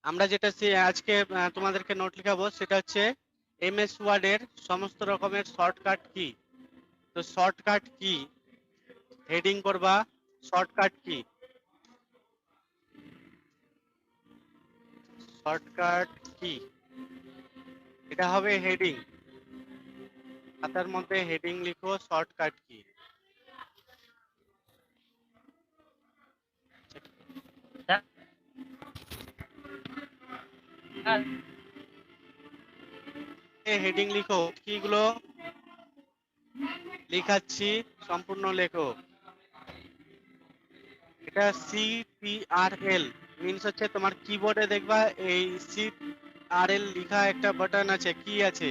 আমরা যেটা আজকে তোমাদেরকে নোট লিখাবো সেটা হচ্ছে এমএস ওয়ার্ডের সমস্ত রকমের শর্টকাট কি। তো শর্টকাট কি হেডিং করবা, শর্টকাট কি, শর্টকাট কি, এটা হবে হেডিং। খাতার মধ্যে হেডিং লিখো শর্টকাট কি। হেডিং লিখো, কিগুলো লিখাচ্ছি সম্পূর্ণ লেখো। এটা CTRL মিনস হচ্ছে তোমার কিবোর্ডে দেখবা এই CTRL লেখা একটা বাটন আছে, কি আছে,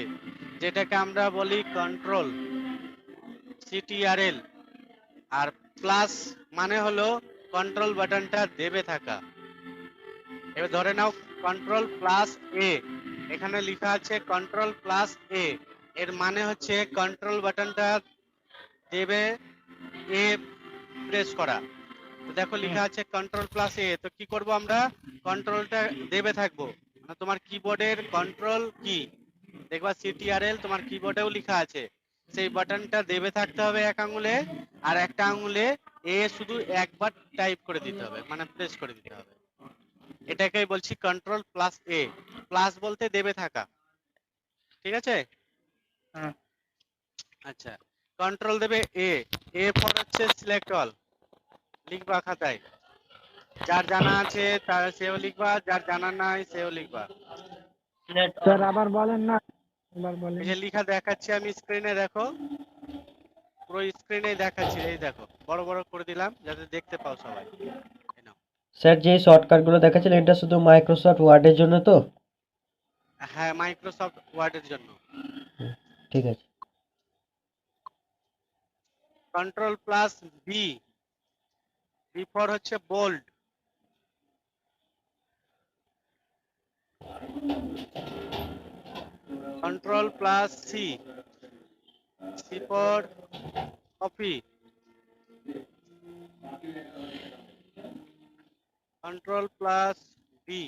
যেটাকে আমরা বলি কন্ট্রোল, CTRL। আর প্লাস মানে হলো কন্ট্রোল বাটনটা দেবে থাকা। এবার ধরে নাও কন্ট্রোল প্লাস এ, এখানে লেখা আছে কন্ট্রোল প্লাস এ, এর মানে হচ্ছে কন্ট্রোল বাটনটা দেবে এ প্রেস করা। তো দেখো লেখা আছে কন্ট্রোল প্লাস এ, তো কি করব আমরা, কন্ট্রোলটা দেবে থাকবো। মানে তোমার কিবোর্ডের কন্ট্রোল কি দেখবা CTRL তোমার কিবোর্ডেও লেখা আছে, সেই বাটনটা দেবে থাকতে হবে এক আঙুলে, আর একটা আঙুলে এ শুধু একবার টাইপ করে দিতে হবে, মানে প্রেস করে দিতে হবে। এটাকেই বলছি কন্ট্রোল প্লাস এ, প্লাস বলতে দেবে থাকা, ঠিক আছে। আচ্ছা, কন্ট্রোল দেবে এ, এ ফর হচ্ছে সিলেক্ট অল, লিখবা খাতায়, যার জানা আছে তার সেও লিখবা, যার জানা নাই সেও লিখবা। স্যার আবার বলেন না, আবার বলেন। এই যে লেখা দেখাচ্ছি আমি স্ক্রিনে, দেখো পুরো স্ক্রিনে দেখাচ্ছি, এই দেখো বড় বড় করে দিলাম যাতে দেখতে পাও সবাই। স্যার যে শর্টকাটগুলো দেখাচ্ছিলেন এটা শুধু মাইক্রোসফট ওয়ার্ডের জন্য তো? হ্যাঁ, মাইক্রোসফট ওয়ার্ডের জন্য। ঠিক আছে। Control plus B, B for হচ্ছে bold, control plus C, C for copy, control plus B,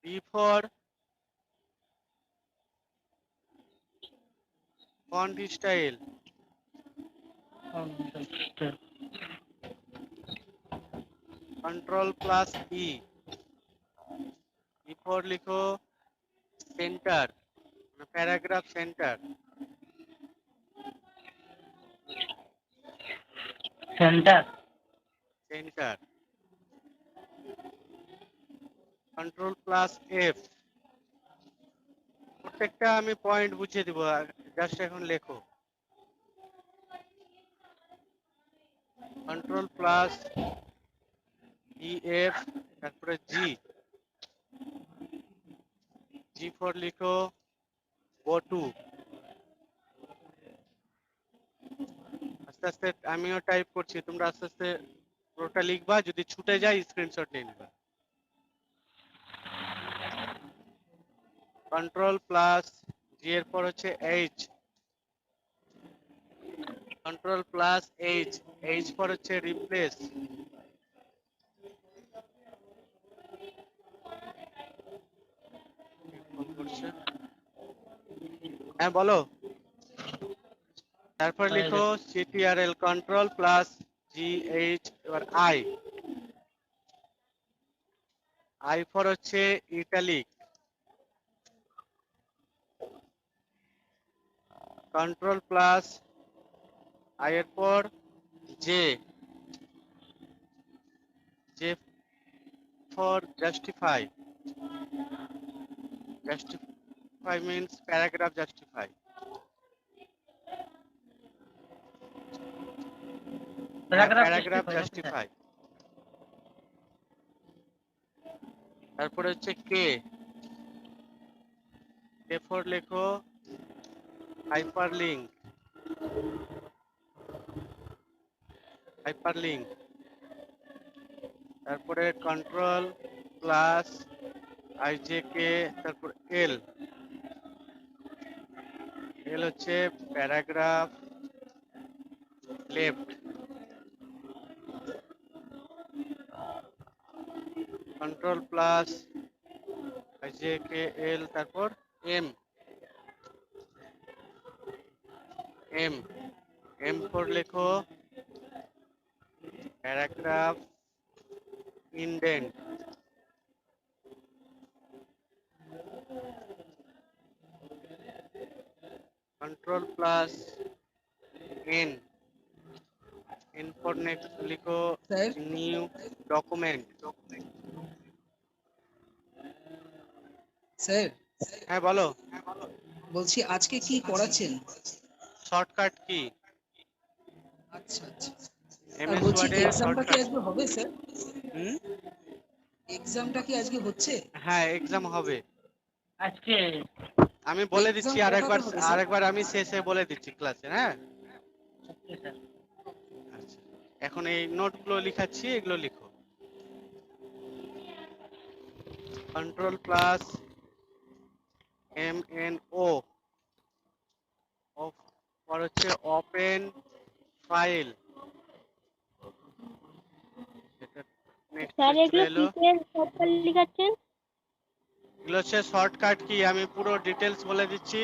B for font style, control plus E, E for লিখো center, paragraph center, center center, control plus F. প্রত্যেকটা আমি point বুঝিয়ে দিব, just এখন লেখো। Control plus EF, তারপরে জি, G for লিখো go to. আস্তে আস্তে আমিও টাইপ করছি, তোমরা আস্তে আস্তে পুরোটা লিখবা, যদি ছুটে যায় স্ক্রিনশট নিয়ে নিবা। কন্ট্রোল প্লাস জি এর পর হচ্ছে H, control plus H, H পর হচ্ছে রিপ্লেস, হ্যাঁ বলো। তারপর লিখো CTRL, control plus G H, এবার আই, আই ফর হচ্ছে ইটালিক, কন্ট্রোল প্লাস আই এর পর J, J for justify, justify means paragraph justify, paragraph justify. তারপরে হচ্ছে কে, কে ফর লেখো হাইপারলিংক, হাইপারলিংক। তারপরে কন্ট্রোল প্লাস আইজেকে, তারপর এল, এল হচ্ছে paragraph left, control plus J K L, তারপর M, M, M for লেখো paragraph indent, control plus N, N for next লিখো sir new document. Sir হ্যাঁ বলো। বলছি আজকে কি পড়াচ্ছেন? শর্টকাট কি, আচ্ছা আচ্ছা। আর এমএস বলছি ওয়ার্ডের এক্সামটা কি শর্টকাট। আজকে হবে স্যার? হুম, এক্সামটা কি আজকে হচ্ছে? হ্যাঁ এক্সাম হবে। আজকে আমি বলে এক্সাম দিচ্ছি কটাতে হবে স্যার? আরেকবার আমি শেষে বলে দিচ্ছি ক্লাসে, হ্যাঁ। Okay sir. আচ্ছা, এখন এই নোটগুলো লিখাচ্ছি, এগুলো লিখো। Control plus M N O, পর হচ্ছে ওপেন ফাইল, নেক্সট স্যার চলে এগুলো এলো। কিসের শর্টকাট লিখাচ্ছেন? এগুলো হচ্ছে শর্টকাট কি, আমি পুরো ডিটেলস বলে দিচ্ছি।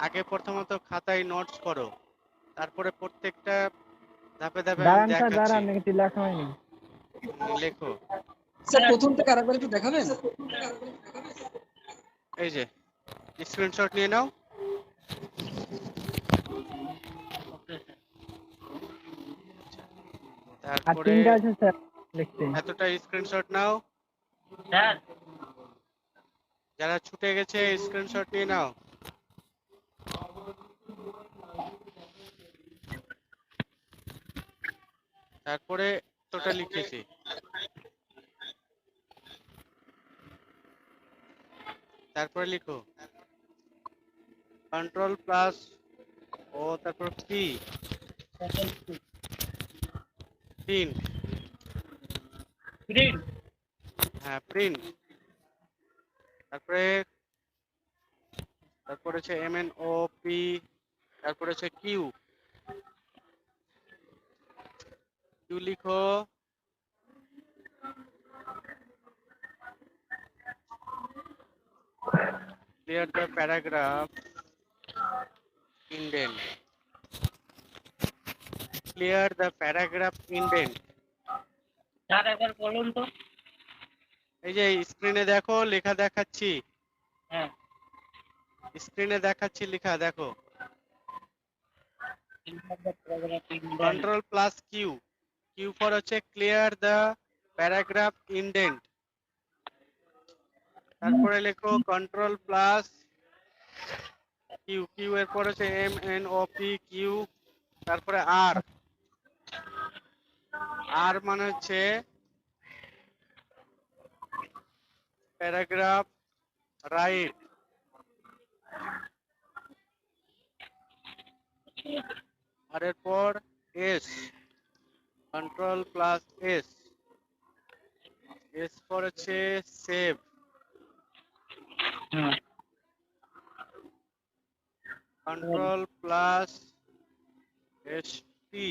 আগে প্রথমত খাতায় নোটস করো, তারপরে প্রত্যেকটা ধাপে ধাপে আমি দাঁড়ান স্যার, দেখাচ্ছি। দাঁড়ান, কিছু লেখা হয়নি। লেখো, স্যার প্রথম থেকে আরেকবার একটু দেখাবেন? এই যে স্ক্রিনশট নিয়ে নাও। Okay sir. আর তারপরে 3টা আছে স্যার লিখতে। এতটা স্ক্রিনশট নাও, স্যার যারা ছুটে গেছে স্ক্রিনশট নিয়ে নাও। তারপরে এতটা লিখেছি, তারপরে লিখো কন্ট্রোল প্লাস ও, তারপর পি, প্রিন্ট, প্রিন্ট। হ্যাঁ প্রিন্ট, তারপরে তারপরে হচ্ছে এম এন ও পি, তারপরে হচ্ছে কিউ, কিউ লিখো clear the paragraph indent, clear the paragraph indent। Sir একবার বলুন তো। এই যে স্ক্রিনে দেখো লেখা দেখাচ্ছি, হ্যাঁ। স্ক্রিনে দেখাচ্ছি লেখা দেখো। Control plus Q, Q for হচ্ছে ক্লিয়ার দ্য প্যারাগ্রাফ ইনডেন্ট, তারপরে লেখো কন্ট্রোল প্লাস কিউ, কিউ এর পর হচ্ছে M N O P Q, তারপরে আর, আর মানে হচ্ছে প্যারাগ্রাফ রাইট, আর এর পর S, control plus S, S পর হচ্ছে save, control plus S T,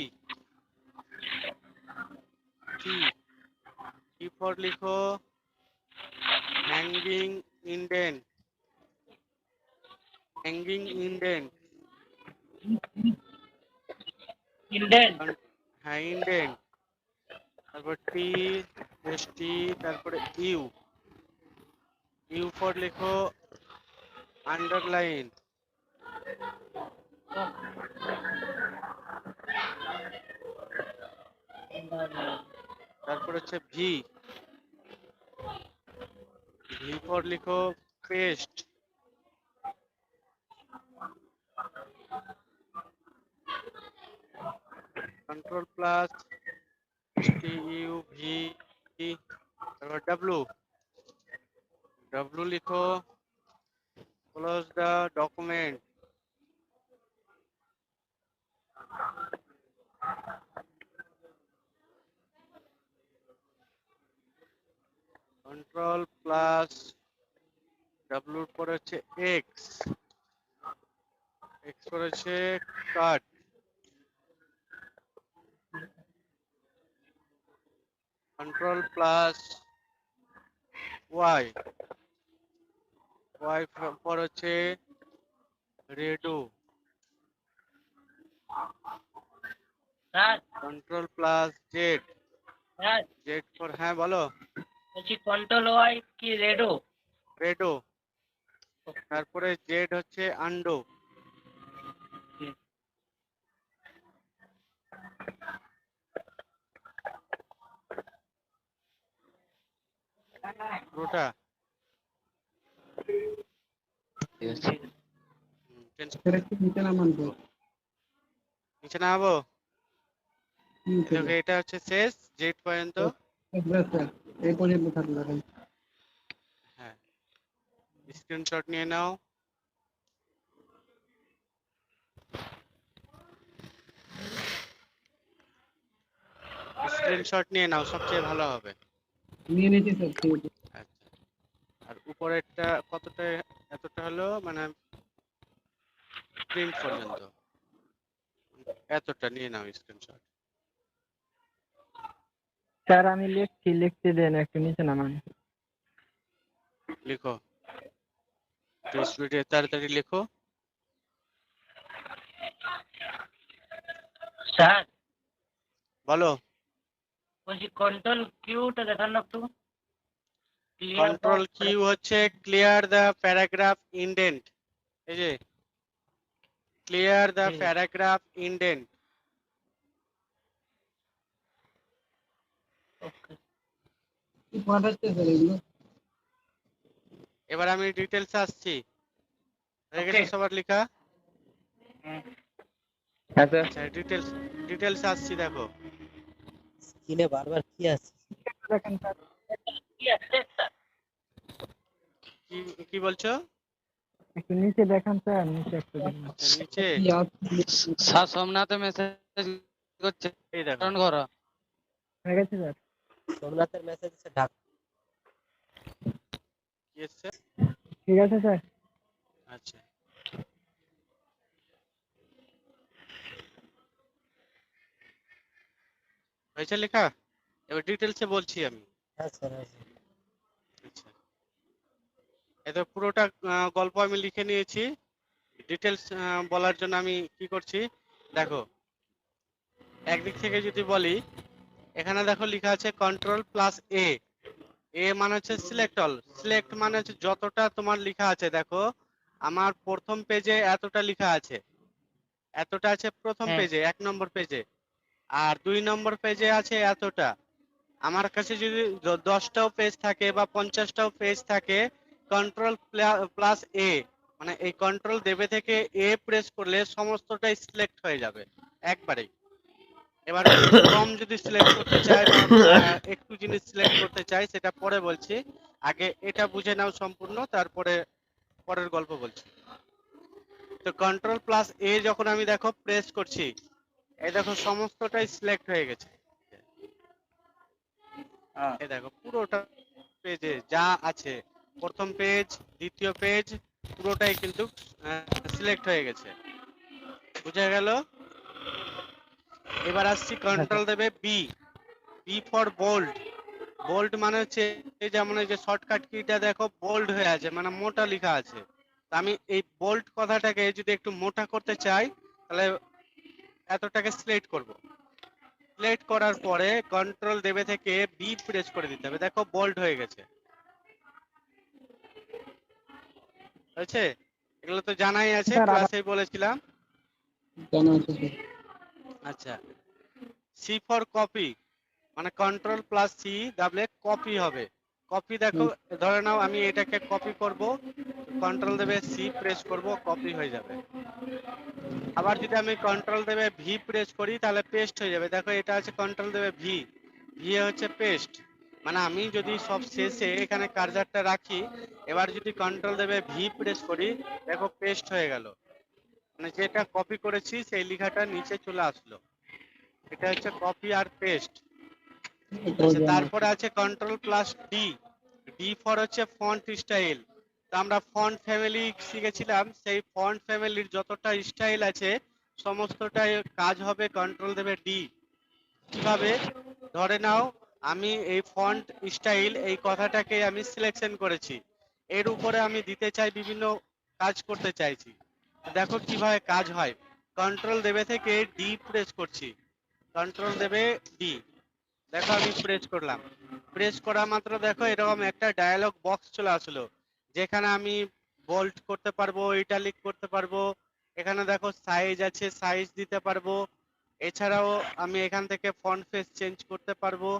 T, T for লিখো hanging indent, hanging indent, indent. হ্যাঁ ইনডেন্ট, তারপর টি, এস টি, তারপরে ইউ, ইউ ফর লিখো আন্ডারলাইন, তারপর হচ্ছে ভি, ভি ফর লিখো paste, control plus T U V, তারপর ডাব্লু, ডাব্লু লিখো close the document, control plus ডাব্লুর পরে হচ্ছে এক্স, এক্স পরে হচ্ছে cut, control plus Y, Y পর হচ্ছে redo, sir control plus Z, sir Z for, হ্যাঁ বলো, বলছি কন্ট্রোল ওয়াই কি রেডো? রেডো, তারপরে জেড হচ্ছে আন্ডো, পুরোটা স্যার একটু নিচে নামান তো। নিচে নামাবো। নিচে দেখো এটা হচ্ছে শেষ জেড পর্যন্ত। ব্যাস স্যার, এই পর্যন্ত থাকলো এখন। হ্যাঁ, স্ক্রিনশট নিয়ে নাও। স্ক্রিনশট নিয়ে নাও, সবচেয়ে ভালো হবে। নিয়ে নিয়েছি স্যার, ঠিক আছে। আচ্ছা, আর উপরেরটা কতটা, এতটা হলো মানে প্রিন্ট পর্যন্ত, এতটা নিয়ে নাও স্ক্রিনশট। স্যার আমি লিখতে দেন, একটু নিচে নামান। লিখো, স্পিডে তাড়াতাড়ি লিখো। স্যার বলো। বলছি কন্ট্রোল কিউটা দেখান না একটু। কন্ট্রোল কিউ হচ্ছে ক্লিয়ার দ্য প্যারাগ্রাফ ইন্ডেন্ট, এই যে ক্লিয়ার দ্য প্যারাগ্রাফ ইন্ডেন্ট। কি পাঠাচ্ছে স্যার এগুলো? এবার আমি ডিটেলস আসছি, হয়ে গেছে সবার লেখা? হ্যাঁ স্যার। আচ্ছা, ডিটেলস আসছি, দেখো স্ক্রিনে বারবার কি আছে? দেখেন স্যার, কি আছে স্যার? কি কি বলছো? একটু নিচে দেখান স্যার, নিচে একটু দেখুন। আচ্ছা, নিচে কি আছে? স্যার সোমনাথে মেসেজ করছে, এই দেখো, কারণ করো। হয়ে গেছে স্যার। সোমনাথের মেসেজ এসে ঢাক। কি এসছে? ঠিক আছে স্যার। আচ্ছা, হয়েছে লেখা? এবার ডিটেলসে বলছি আমি। হ্যাঁ স্যার, হ্যাঁ স্যার। আচ্ছা, এত পুরোটা গল্প আমি লিখে নিয়েছি। ডিটেলস বলার জন্য আমি কি করছি দেখো, একদিক থেকে যদি বলি, এখানে দেখো লেখা আছে কন্ট্রোল প্লাস এ। এ মানে হচ্ছে সিলেক্ট অল, সিলেক্ট মানে হচ্ছে যতটা তোমার লেখা আছে। দেখো আমার প্রথম পেজে এতটা লেখা আছে, এতটা আছে প্রথম পেজে, 1 নম্বর পেজে, আর 2 নম্বর পেজে আছে এতটা। আমার কাছে যদি 10টাও পেজ থাকে বা 50টাও পেজ থাকে, কন্ট্রোল প্লাস এ মানে এই কন্ট্রোল দেবে থেকে এ প্রেস করলে সমস্তটাই সিলেক্ট হয়ে যাবে একবারেই। এবার কম যদি সিলেক্ট করতে চাই বা একটু জিনিস সিলেক্ট করতে চাই সেটা পরে বলছি, আগে এটা বুঝে নাও সম্পূর্ণ, তারপরে পরের গল্প বলছি। তো কন্ট্রোল প্লাস এ যখন আমি দেখো প্রেস করছি, এই দেখো সমস্তটাই সিলেক্ট হয়ে গেছে। এই দেখো পুরোটা পেজে যা আছে, প্রথম পেজ, দ্বিতীয় পেজ, পুরোটাই কিন্তু সিলেক্ট হয়ে গেছে। বুঝা গেল? এবার আসছি কন্ট্রোল দেবে B, B for bold. Bold মানে হচ্ছে এই যেমন এই যে শর্টকাট কিটা দেখো বোল্ড হয়ে আছে, মানে মোটা লেখা আছে। তো আমি এই বোল্ড কথাটাকে যদি একটু মোটা করতে চাই, তাহলে এতটাকে সিলেক্ট করব। সিলেক্ট করার পরে কন্ট্রোল দেবে থেকে বি প্রেস করে দিতে হবে, দেখো বোল্ড হয়ে গেছে। হয়েছে? এগুলো তো জানাই আছে, স্যার, ক্লাসেই বলেছিলাম। জানা আছে স্যার। আচ্ছা, সি ফর কপি, মানে কন্ট্রোল প্লাস সি দাবলে কপি হবে। কপি দেখো, ধরে নাও আমি এটাকে কপি করব, কন্ট্রোল দেবে সি প্রেস করব, কপি হয়ে যাবে। আবার যদি আমি কন্ট্রোল দেবে ভি প্রেস করি তাহলে পেস্ট হয়ে যাবে। দেখো এটা আছে কন্ট্রোল দেবে ভি, ভি হচ্ছে পেস্ট। মানে আমি যদি সব শেষে এখানে কার্সারটা রাখি, এবার যদি কন্ট্রোল দেবে ভি প্রেস করি, দেখো পেস্ট হয়ে গেল, মানে যেটা কপি করেছি সেই লেখাটা নিচে চলে আসলো। এটা হচ্ছে কপি আর পেস্ট। আচ্ছা, তারপরে আছে control plus D, D for হচ্ছে ফন্ট স্টাইল। তো আমরা ফন্ট ফ্যামিলি শিখেছিলাম, সেই ফন্ট ফ্যামিলির যতটা স্টাইল আছে সমস্তটাই কাজ হবে কন্ট্রোল দেবে ডি। কিভাবে? ধরে নাও আমি এই ফন্ট স্টাইল এই কথাটাকে আমি সিলেকশন করেছি, এর উপরে আমি দিতে চাই বিভিন্ন কাজ করতে চাইছি। দেখো কিভাবে কাজ হয়। কন্ট্রোল দেবে থেকে ডি প্রেস করছি, কন্ট্রোল দেবে ডি, দেখো আমি প্রেস করলাম। প্রেস করা মাত্র দেখো এরকম একটা ডায়ালগ বক্স চলে আসলো, যেখানে আমি বোল্ড করতে পারবো, ইটালিক করতে পারবো, এখানে দেখো সাইজ আছে, সাইজ দিতে পারবো। এছাড়াও আমি এখান থেকে ফন্ট ফেস চেঞ্জ করতে পারবো।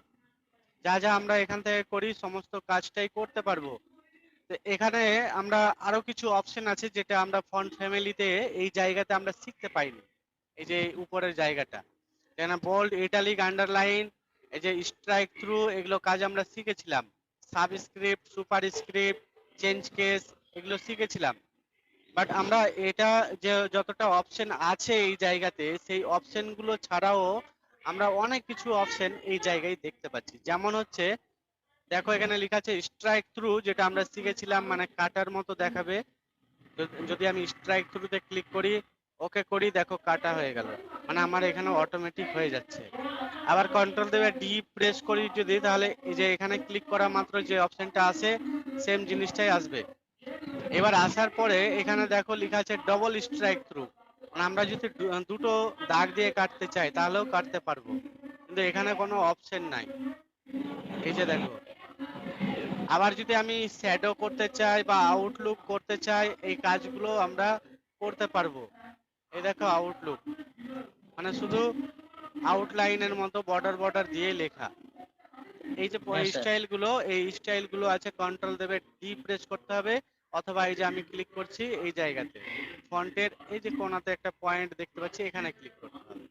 যা যা আমরা এখান থেকে করি সমস্ত কাজটাই করতে পারবো। তো এখানে আমরা আরো কিছু অপশন আছে যেটা আমরা ফন্ট ফ্যামিলিতে এই জায়গাতে আমরা শিখতে পাইনি। এই যে উপরের জায়গাটা, যেন বোল্ড, ইটালিক, আন্ডারলাইন, এই যে স্ট্রাইক থ্রু, এগুলো কাজ আমরা শিখেছিলাম। সাবস্ক্রিপ্ট, সুপারস্ক্রিপ্ট, চেঞ্জ কেস, এগুলো শিখেছিলাম। বাট আমরা এটা যে যতটা অপশন আছে এই জায়গাতে, সেই অপশন গুলো ছাড়াও আমরা অনেক কিছু অপশন এই জায়গায় দেখতে পাচ্ছি। যেমন হচ্ছে দেখো এখানে লেখা আছে স্ট্রাইক থ্রু, যেটা আমরা শিখেছিলাম, মানে কাটার মতো দেখাবে। যদি আমি স্ট্রাইক থ্রুতে ক্লিক করি, ওকে করি, দেখো কাটা হয়ে গেল, মানে আমার এখানে অটোমেটিক হয়ে যাচ্ছে। আবার কন্ট্রোল দেবে ডি প্রেস করি যদি, তাহলে এই যে এখানে ক্লিক করা মাত্র যে অপশনটা আছে সেম জিনিসটাই আসবে। এবার আসার পরে এখানে দেখো লেখা আছে ডবল স্ট্রাইক থ্রু, মানে আমরা যদি দুটো দাগ দিয়ে কাটতে চাই তাহলেও কাটতে পারবো, কিন্তু এখানে কোনো অপশন নাই। এই যে দেখো, আবার যদি আমি শ্যাডো করতে চাই বা আউটলুক করতে চাই, এই কাজগুলো আমরা করতে পারবো। এই দেখো আউটলুক, মানে শুধু আউটলাইনের মতো বর্ডার বর্ডার দিয়ে লেখা। এই যে স্টাইল গুলো, এই স্টাইল গুলো আছে, কন্ট্রোল দেবে ডি প্রেস করতে হবে, অথবা এই যে আমি ক্লিক করছি এই জায়গাতে ফন্টের এই যে কোণাতে একটা পয়েন্ট দেখতে পাচ্ছি, এখানে ক্লিক করতে হবে,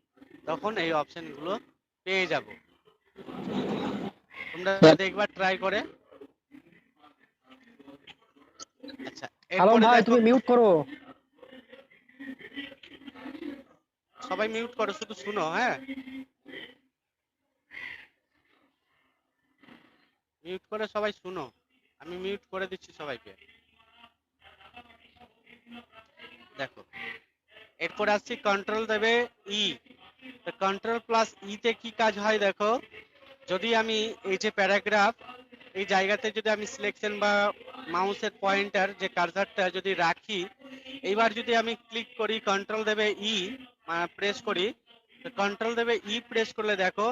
তখন এই অপশন গুলো পেয়ে যাব। তোমরা দেখবা ট্রাই করে। আচ্ছা, আলম এরপরে ভাই দেখো, তুমি মিউট করো। সবাই মিউট করো, শুধু শুনো। হ্যাঁ, মিউট করে সবাই শুনো, আমি মিউট করে দিচ্ছি সবাইকে। দেখো, এরপর আসছি কন্ট্রোল দেবে ই। কন্ট্রোল প্লাস ই তে কি কাজ হয় দেখো, যদি আমি এই যে প্যারাগ্রাফ এই জায়গাতে যদি আমি সিলেকশন বা মাউসের পয়েন্টার যে কার্সারটা যদি রাখি, এইবার যদি আমি ক্লিক করি কন্ট্রোল দেবে ই প্রেস করি, কন্ট্রোল দেবে ই প্রেস করলে দেখো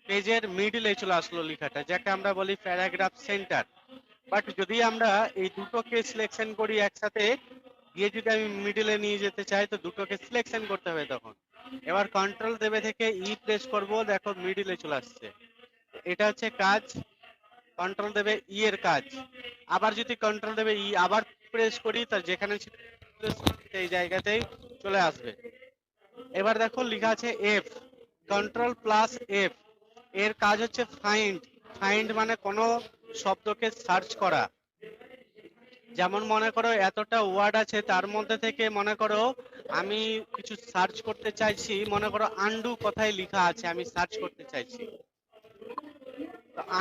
পেজের মিডলে চলে আসলো লেখাটা, যাকে আমরা বলি প্যারাগ্রাফ সেন্টার। বাট যদি আমরা এই দুটোকে সিলেকশন করি একসাথে, গিয়ে যদি আমি মিডলে নিয়ে যেতে চাই তো দুটোকে সিলেকশন করতে হবে তখন। এবার কন্ট্রোল দেবে থেকে ই প্রেস করব, দেখো মিডলে চলে আসছে। এটা হচ্ছে কাজ, কন্ট্রোল দেবে ই এর কাজ। আবার যদি কন্ট্রোল দেবে ই আবার প্রেস করি, তার যেখানে ছিল সেই জায়গাতেই চলে আসবে। এবার দেখো লেখা আছে এফ, কন্ট্রোল প্লাস এফ, এর কাজ হচ্ছে ফাইন্ড। ফাইন্ড মানে কোনো শব্দকে সার্চ করা। যেমন মনে করো এতটা ওয়ার্ড আছে, তার মধ্যে থেকে মনে করো আমি কিছু সার্চ করতে চাইছি, মনে করো আন্ডু কথায় লেখা আছে, আমি সার্চ করতে চাইছি।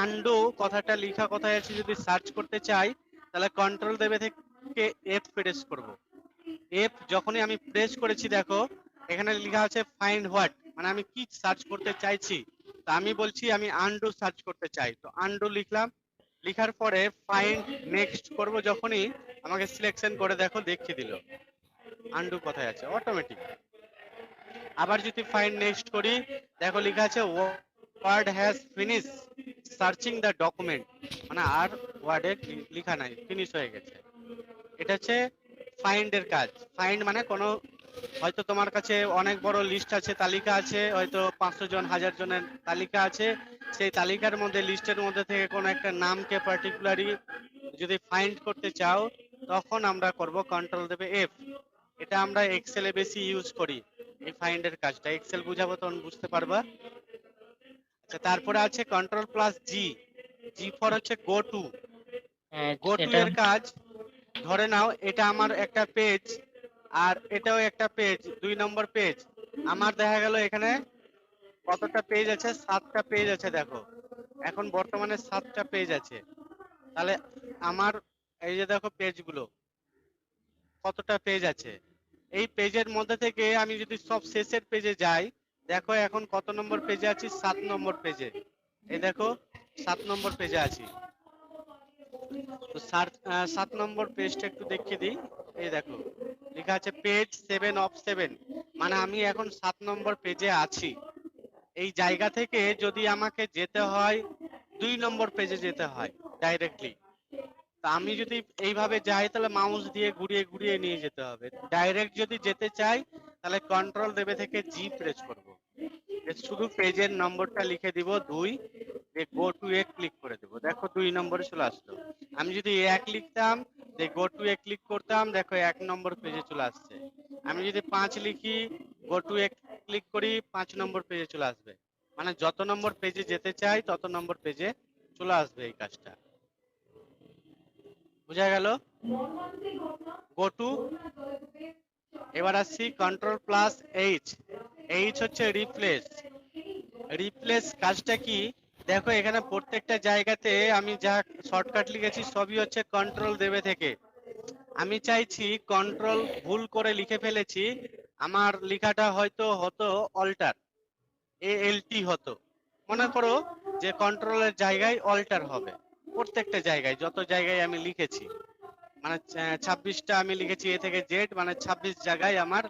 আন্ডু কথাটা লেখা কোথায় আছে যদি সার্চ করতে চাই, তাহলে কন্ট্রোল দেবে থেকে এফ প্রেস করব। এফ যখনই আমি প্রেস করেছি, দেখো এখানে লেখা আছে ফাইন্ড হোয়াট, মানে আমি কি সার্চ করতে চাইছি। তো আমি বলছি আমি আন্ডু সার্চ করতে চাই, তো আন্ডু লিখলাম। লেখার পরে ফাইন্ড নেক্সট করব, যখনই আমাকে সিলেকশন করে দেখো দেখিয়ে দিল আন্ডু কোথায় আছে অটোমেটিক। আবার যদি ফাইন্ড নেক্সট করি, দেখো লেখা আছে word has finish searching the document, মানে আর ওয়ার্ডে লেখা নাই, ফিনিশ হয়ে গেছে। এটা হচ্ছে ফাইন্ড এর কাজ। ফাইন্ড মানে কোনো, হয়তো তোমার কাছে অনেক বড় লিস্ট আছে, তালিকা আছে, হয়তো 500 জন 1000 জনের তালিকা আছে, সেই তালিকার মধ্যে লিস্টের মধ্যে থেকে কোনো একটা নামকে পার্টিকুলারলি যদি ফাইন্ড করতে চাও, তখন আমরা করব কন্ট্রোল দেবে এফ। এটা আমরা এক্সেলে বেশি ইউজ করি এই ফাইন্ড এর কাজটা, এক্সেল বুঝাবো তখন বুঝতে পারবা। আচ্ছা, তারপরে আছে control plus G, G for হচ্ছে গো টু। গো টু এর কাজ, ধরে নাও এটা আমার একটা পেজ, আর এটাও একটা পেজ, 2 নম্বর পেজ। আমার দেখা গেল এখানে কতটা পেজ আছে, 7টা পেজ আছে। দেখো এখন বর্তমানে 7টা পেজ আছে। তাহলে আমার এই যে দেখো পেজগুলো কতটা পেজ আছে, এই পেজের মধ্যে থেকে আমি যদি সব শেষের পেজে যাই, দেখো এখন কত নম্বর পেজে আছি, 7 নম্বর পেজে। এই দেখো 7 নম্বর পেজে আছি। তো 7 নম্বর পেজটা একটু দেখিয়ে দিই। এই দেখো লেখা আছে পেজ 7 অফ 7, মানে আমি এখন 7 নম্বর পেজে আছি। এই জায়গা থেকে যদি আমাকে যেতে হয় 2 নম্বর পেজে যেতে হয় ডাইরেক্টলি। তা আমি যদি এইভাবে যাই তাহলে মাউস দিয়ে ঘুরিয়ে ঘুরিয়ে নিয়ে যেতে হবে। ডাইরেক্ট যদি যেতে চাই তাহলে কন্ট্রোল দেবে থেকে জি প্রেস করব, শুধু পেজের নম্বরটা লিখে দিব 2, গো টু এ ক্লিক করে দেবো। দেখো 2 নম্বরে চলে আসলো। আমি যদি 1 লিখতাম, গো টু এ ক্লিক করতাম, দেখো 1 নম্বর পেজে চলে আসছে। আমি যদি 5 লিখি, গো টু এ ক্লিক করি, 5 নম্বর পেজে চলে আসবে। মানে যত নম্বর পেজে যেতে চাই তত নম্বর পেজে চলে আসবে এই কাজটা। বুঝা গেল? Go to. এবার আসছি কন্ট্রোল প্লাস এইচ। এইচ হচ্ছে রিপ্লেস। রিপ্লেস কাজটা কি? দেখো এখানে প্রত্যেকটা জায়গাতে আমি যা শর্টকাট লিখেছি সবই হচ্ছে কন্ট্রোল দেবে থেকে। আমি চাইছি কন্ট্রোল ভুল করে লিখে ফেলেছি, আমার লেখাটা হয়তো হতো অল্টার, এএলটি হতো। মনে করো যে কন্ট্রোলের জায়গায় অল্টার হবে প্রত্যেকটা জায়গায়, যত জায়গায় আমি লিখেছি। মানে 26টা আমি লিখেছি এ থেকে জেড, মানে 26 জায়গায় আমার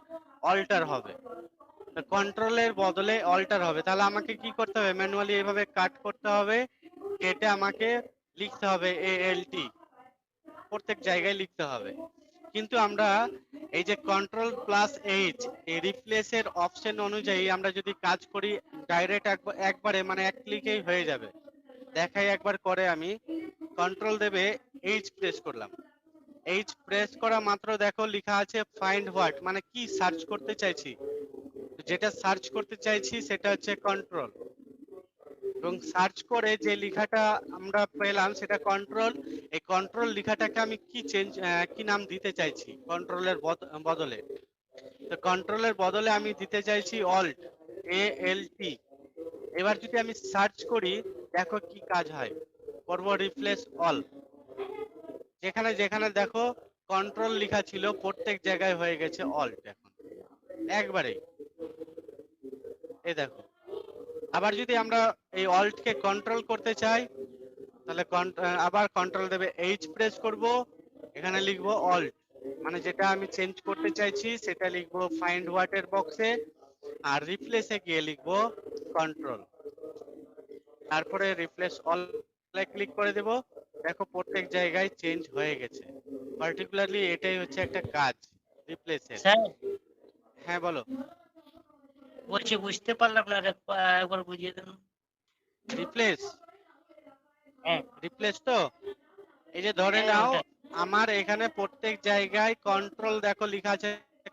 অল্টার হবে। কন্ট্রোলের বদলে অল্টার হবে, তাহলে আমাকে কি করতে হবে? ম্যানুয়ালি এইভাবে কাট করতে হবে, কেটে আমাকে লিখতে হবে এএলটি, প্রত্যেক জায়গায় লিখতে হবে। কিন্তু আমরা এই যে কন্ট্রোল প্লাস এইচ, এই রিপ্লেসের অপশন অনুযায়ী আমরা যদি কাজ করি ডাইরেক্ট একবারে মানে এক ক্লিকেই হয়ে যাবে। দেখাই একবার করে, আমি কন্ট্রোল দেবে এইচ প্রেস করলাম। এইচ প্রেস করা মাত্র দেখো লেখা আছে ফাইন্ড হোয়াট, মানে কি সার্চ করতে চাইছি। যেটা সার্চ করতে চাইছি সেটা হচ্ছে কন্ট্রোল, এবং সার্চ করে যে লেখাটা আমরা পেলাম সেটা কন্ট্রোল। এই কন্ট্রোল লেখাটাকে আমি কি নাম দিতে চাইছি কন্ট্রোলের বদলে? তো কন্ট্রোলের বদলে আমি দিতে চাইছি অল্ট, এএলটি। এবার যদি আমি সার্চ করি দেখো কি কাজ হয়। করব রিপ্লেস অল, যেখানে যেখানে দেখো কন্ট্রোল লেখা ছিল প্রত্যেক জায়গায় হয়ে গেছে অল্ট এখন একবারেই। এই দেখো। আবার যদি আমরা এই অল্ট কে কন্ট্রোল করতে চাই তাহলে আবার কন্ট্রোল দেবে এইচ প্রেস করব, এখানে লিখবো অল্ট, মানে যেটা আমি চেঞ্জ করতে চাইছি সেটা লিখবো ফাইন্ড হোয়াট এর বক্সে, আর রিপ্লেসে গিয়ে লিখবো কন্ট্রোল। তারপরে রিপ্লেস অল ক্লিক করে দেব, দেখো প্রত্যেক জায়গায় চেঞ্জ হয়ে গেছে। পার্টিকুলারলি এটাই হচ্ছে একটা কাজ রিপ্লেসের। স্যার হ্যাঁ বলো। বলছি বুঝতে পারলাম না, একবার বুঝিয়ে দেন। রিপ্লেস, হ্যাঁ রিপ্লেস তো এই যে ধরে হ্যাঁ, নাও ওটা। আমার এখানে প্রত্যেক জায়গায় কন্ট্রোল দেখো লেখা আছে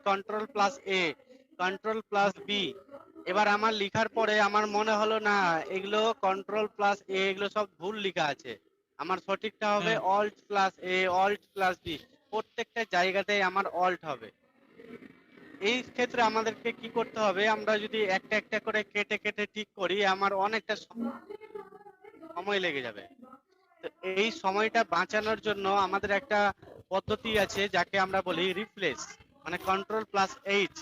কন্ট্রোল প্লাস এ, কন্ট্রোল প্লাস বি। এবার আমার লেখার পরে আমার মনে হলো না এগুলো কন্ট্রোল প্লাস এ এগুলো সব ভুল লেখা আছে, আমার সঠিকটা হবে অল্ট প্লাস এ, অল্ট প্লাস বি। প্রত্যেকটা জায়গাতেই আমার অল্ট হবে। এই ক্ষেত্রে আমাদেরকে কি করতে হবে? আমরা যদি একটা একটা করে কেটে কেটে ঠিক করি আমার অনেকটা সময় লেগে যাবে। তো এই সময়টা বাঁচানোর জন্য আমাদের একটা পদ্ধতি আছে যাকে আমরা বলি রিপ্লেস, মানে কন্ট্রোল প্লাস এইচ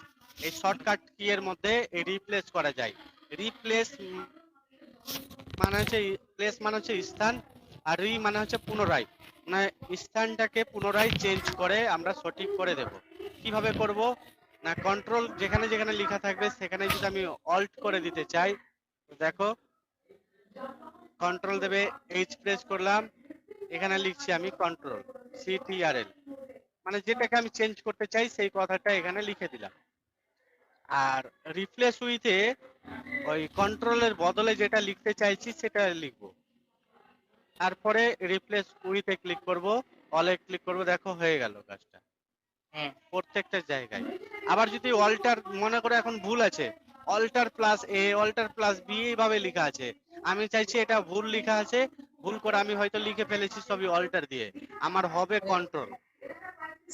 এই শর্টকাট কি এর মধ্যে রিপ্লেস করা যায়। রিপ্লেস মানে হচ্ছে প্লেস মানে হচ্ছে স্থান, আর রি মানে হচ্ছে পুনরায়, মানে স্থানটাকে পুনরায় চেঞ্জ করে আমরা সঠিক করে দেব। কিভাবে করব না, কন্ট্রোল যেখানে যেখানে লেখা থাকবে সেখানে যদি আমি অল্ট করে দিতে চাই, দেখো কন্ট্রোল দেবে এইচ প্রেস করলাম, এখানে লিখছি আমি কন্ট্রোল সিটিআরএল, মানে যেটাকে আমি চেঞ্জ করতে চাই সেই কথাটা এখানে লিখে দিলাম। আর রিপ্লেস উইথে ওই কন্ট্রোলের বদলে যেটা লিখতে চাইছি সেটা লিখবো। তারপরে রিপ্লেস উইথে ক্লিক করব, অলে ক্লিক করব, দেখো হয়ে গেল কাজটা প্রত্যেকটা জায়গায়। আবার যদি অল্টার মনে করে এখন ভুল আছে, অল্টার প্লাস এ, অল্টার প্লাস বি এইভাবে লেখা আছে, আমি চাইছি এটা ভুল লেখা আছে, ভুল করে আমি হয়তো লিখে ফেলেছি সবই অল্টার দিয়ে, আমার হবে কন্ট্রোল।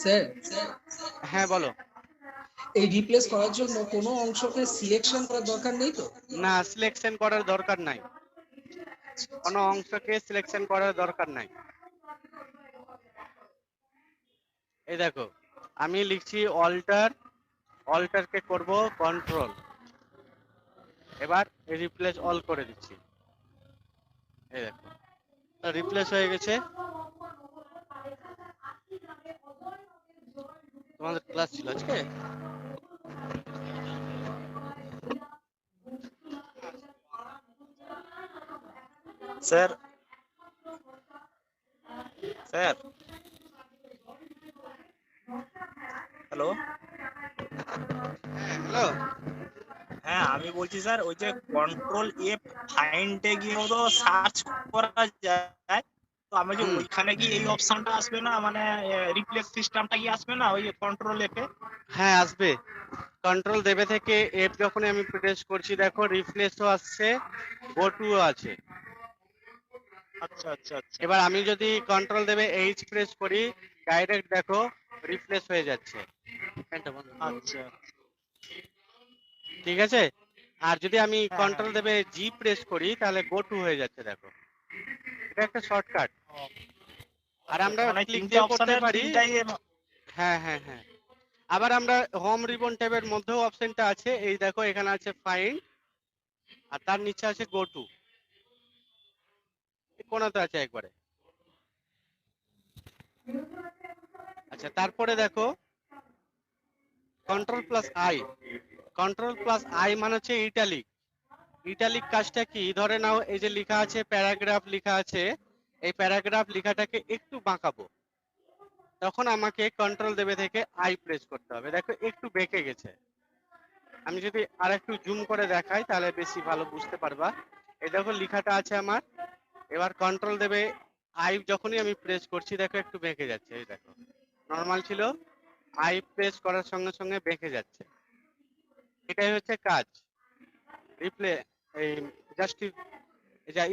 স্যার হ্যাঁ বলো। এই রিপ্লেস করার জন্য কোনো অংশকে সিলেকশন করার দরকার নেই তো? না, সিলেকশন করার দরকার নাই, কোনো অংশকে সিলেকশন করার দরকার নাই। এই দেখো আমি লিখছি অল্টার, অল্টারকে করব কন্ট্রোল, এবার রিপ্লেস অল করে দিচ্ছি। এই দেখো রিপ্লেস হয়ে গেছে। তোমাদের ক্লাস ছিল আজকে? স্যার স্যার হ্যালো হ্যালো, হ্যাঁ আমি বলছি স্যার ওই যে কন্ট্রোল এফ ফাইন্ডে গিয়েও তো সার্চ করা যায়, তো আমি যে ওইখানে কি এই অপশনটা আসবে না, মানে রিপ্লেস সিস্টেমটা কি আসবে না ওই কন্ট্রোল এফে? হ্যাঁ আসবে। কন্ট্রোল দেবে থেকে এফ যখন আমি প্রেস করছি দেখো রিপ্লেসও আসছে, গো টু আছে। আচ্ছা আচ্ছা আচ্ছা এবার আমি যদি কন্ট্রোল দেবে এইচ প্রেস করি ডাইরেক্ট দেখো রিপ্লেস হয়ে যাচ্ছে। আচ্ছা ঠিক আছে। আর যদি আমি হ্যাঁ, কন্ট্রোল দেবে জি প্রেস করি তাহলে গো টু হয়ে যাচ্ছে দেখো। এটা একটা শর্টকাট। আর আমরা মানে ক্লিক তিনটে দিয়েও করতে অপশনের পারি। তিনটাই হ্যাঁ হ্যাঁ হ্যাঁ। আবার আমরা হোম রিবন ট্যাবের মধ্যেও অপশনটা আছে, এই দেখো এখানে আছে ফাইন্ড আর তার নিচে আছে গো টু, কোনাতে আছে একবারে। আচ্ছা তারপরে দেখো control plus I. Control plus I মানে হচ্ছে ইটালিক। ইটালিক কাজটা কি, ধরে নাও এই যে লেখা আছে প্যারাগ্রাফ লেখা আছে, এই প্যারাগ্রাফ লেখাটাকে একটু বাঁকাবো, তখন আমাকে কন্ট্রোল দেবে থেকে আই প্রেস করতে হবে। দেখো একটু বেঁকে গেছে। আমি যদি আর একটু জুম করে দেখাই তাহলে বেশি ভালো বুঝতে পারবা। এই দেখো লেখাটা আছে আমার, এবার কন্ট্রোল দেবে আই যখনই আমি প্রেস করছি দেখো একটু বেঁকে যাচ্ছে। এই দেখো নর্মাল ছিল, আই প্রেস করার সঙ্গে সঙ্গে বেঁকে যাচ্ছে। এটাই হচ্ছে কাজ রিপ্লে এই জাস্টি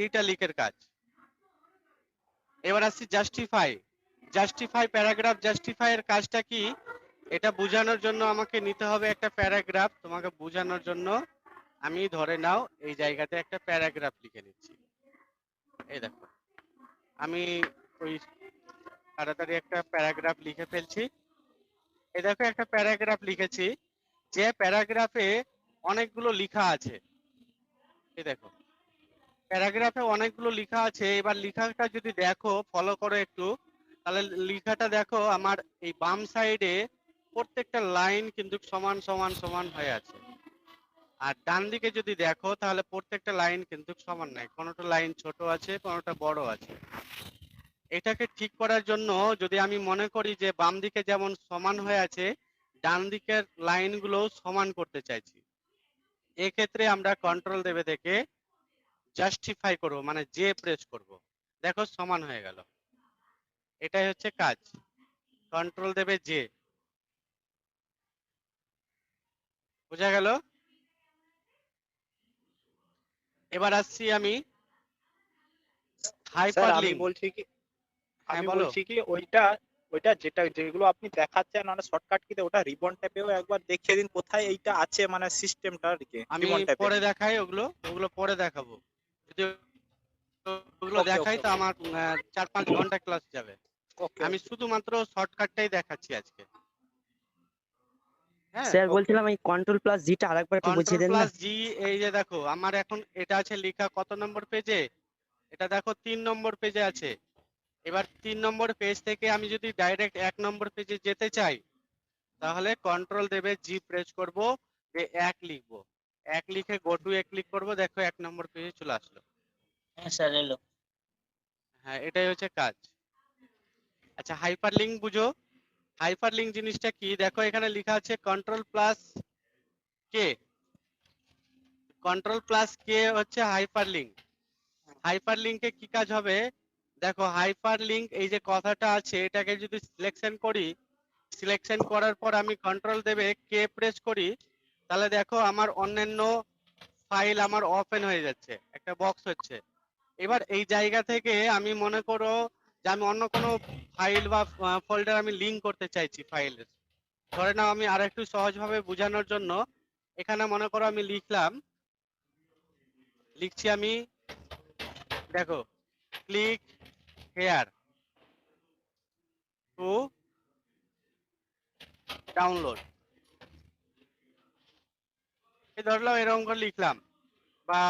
ইটালিকের কাজ। এবার আসছি জাস্টিফাই। জাস্টিফাই প্যারাগ্রাফ জাস্টিফাই এর কাজটা কি, এটা বোঝানোর জন্য আমাকে নিতে হবে একটা প্যারাগ্রাফ। তোমাকে বোঝানোর জন্য আমি ধরে নাও এই জায়গাতে একটা প্যারাগ্রাফ লিখে নিচ্ছি। এই দেখো আমি ওই তাড়াতাড়ি একটা প্যারাগ্রাফ লিখে ফেলছি। এই দেখো একটা প্যারাগ্রাফ লিখেছি, যে প্যারাগ্রাফে অনেকগুলো লেখা আছে। এই দেখো প্যারাগ্রাফে অনেকগুলো লেখা আছে। এবার লেখাটা যদি দেখো ফলো করো একটু, তাহলে লেখাটা দেখো আমার এই বাম সাইডে প্রত্যেকটা লাইন কিন্তু সমান সমান সমান হয়ে আছে। আর ডান দিকে যদি দেখো তাহলে প্রত্যেকটা লাইন কিন্তু সমান নাই, কোনোটা লাইন ছোট আছে কোনোটা বড় আছে। এটাকে ঠিক করার জন্য যদি আমি মনে করি যে বাম দিকে যেমন সমান হয়ে আছে ডান দিকের লাইনগুলো সমান করতে চাইছি, এক্ষেত্রে আমরা কন্ট্রোল দেবে থেকে জাস্টিফাই করব, মানে জে প্রেস করব, দেখো সমান হয়ে গেল। এটাই হচ্ছে কাজ, কন্ট্রোল দেবে জে। বোঝা গেল? এবার আসছি আমি স্যার হাইপার আমি লিঙ্ক। বলছি কি হ্যাঁ আমি বলো। বলছি কি ওইটা ওইটা যেগুলো আপনি দেখাচ্ছেন মানে শর্টকাট কিতে ওটা রিবন ট্যাপেও একবার দেখিয়ে দিন কোথায় এইটা আছে, মানে সিস্টেমটা আর কি আমি রিবন ট্যাপে। পরে দেখাই, ওগুলো ওগুলো পরে দেখাবো। যদি ওগুলো ওকে দেখাই ওকে তো আমার 4-5 ঘন্টা ক্লাস যাবে। ওকে আমি শুধুমাত্র শর্টকাটটাই দেখাচ্ছি আজকে। হ্যাঁ স্যার বলছিলাম এই কন্ট্রোল প্লাস জিটা আরেকবার একটু বুঝিয়ে কন্ট্রোল দেন না। প্লাস জি, এই যে দেখো আমার এখন এটা আছে লেখা কত নম্বর পেজে, এটা দেখো 3 নম্বর পেজে আছে। এবার 3 নম্বর পেজ থেকে আমি যদি ডাইরেক্ট 1 নম্বর পেজে যেতে চাই তাহলে কন্ট্রোল দেবে জি প্রেস করব, যে 1 লিখবো, 1 লিখে গো টু এ ক্লিক করব, দেখো 1 নম্বর পেজে চলে আসলো। হ্যাঁ স্যার এলো। হ্যাঁ এটাই হচ্ছে কাজ। আচ্ছা হাইপার লিঙ্ক বুঝো? হাইপার লিঙ্ক জিনিসটা কি, দেখো এখানে লেখা আছে কন্ট্রোল প্লাস কে। কন্ট্রোল প্লাস কে হচ্ছে হাইপার লিঙ্ক। হাইপার লিঙ্কে কি কাজ হবে, দেখো হাইপার লিঙ্ক এই যে কথাটা আছে এটাকে যদি সিলেকশন করি, সিলেকশন করার পর আমি কন্ট্রোল দেবে কে প্রেস করি, তাহলে দেখো আমার অন্যান্য ফাইল আমার ওপেন হয়ে যাচ্ছে, একটা বক্স হচ্ছে। এবার এই জায়গা থেকে আমি মনে করো যে আমি অন্য কোনো ফাইল বা ফোল্ডার আমি লিঙ্ক করতে চাইছি ফাইলের। ধরে নাও আমি আর একটু সহজভাবে বোঝানোর জন্য এখানে মনে করো আমি লিখছি আমি, দেখো ক্লিক হেয়ার টু ডাউনলোড, এই ধরলাম এরকম করে লিখলাম বা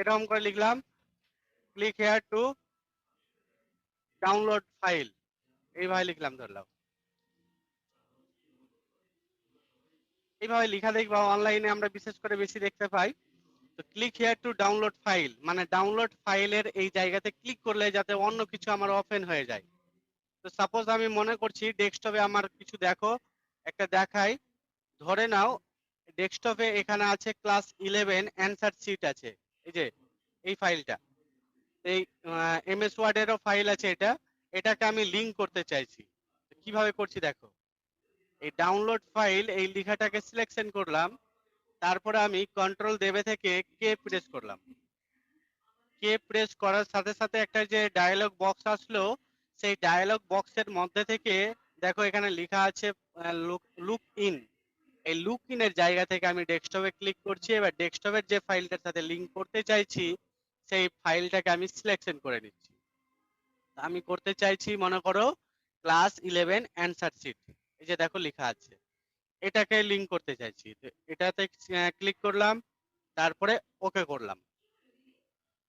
এরকম করে লিখলাম click here to download file, এইভাবে লিখলাম ধরলাম। এইভাবে লিখা দেখবা অনলাইনে আমরা বিশেষ করে বেশি দেখতে পাই। তো click here to download file মানে ডাউনলোড ফাইলের এই জায়গাতে ক্লিক করলে যাতে অন্য কিছু আমার ওপেন হয়ে যায়। তো সাপোজ আমি মনে করছি ডেস্কটপে আমার কিছু দেখো একটা দেখাই, ধরে নাও ডেস্কটপে এখানে আছে ক্লাস 11 অ্যানসার শিট আছে, এই যে এই ফাইলটা, এই এমএস ওয়ার্ড এরও ফাইল আছে, এটাকে আমি লিংক করতে চাইছি। কিভাবে করছি দেখো, এই ডাউনলোড ফাইল এই লেখাটাকে সিলেকশন করলাম, তারপরে আমি কন্ট্রোল দেবে থেকে কে প্রেস করলাম। কে প্রেস করার সাথে সাথে একটা যে ডায়ালগ বক্স আসলো, সেই ডায়ালগ বক্সের মধ্যে থেকে দেখো এখানে লেখা আছে লুক ইন, এই লুক ইনের জায়গা থেকে আমি ডেস্কটপে ক্লিক করছি। এবার ডেস্কটপের যে ফাইলটার সাথে লিংক করতে চাইছি সেই ফাইলটাকে আমি সিলেকশন করে নিচ্ছি। আমি করতে চাইছি মনে করো ক্লাস 11 অ্যানসার শিট, এই যে দেখো লেখা আছে, এটাকে লিংক করতে চাইছি। তো এটাতে ক্লিক করলাম, তারপরে ওকে করলাম।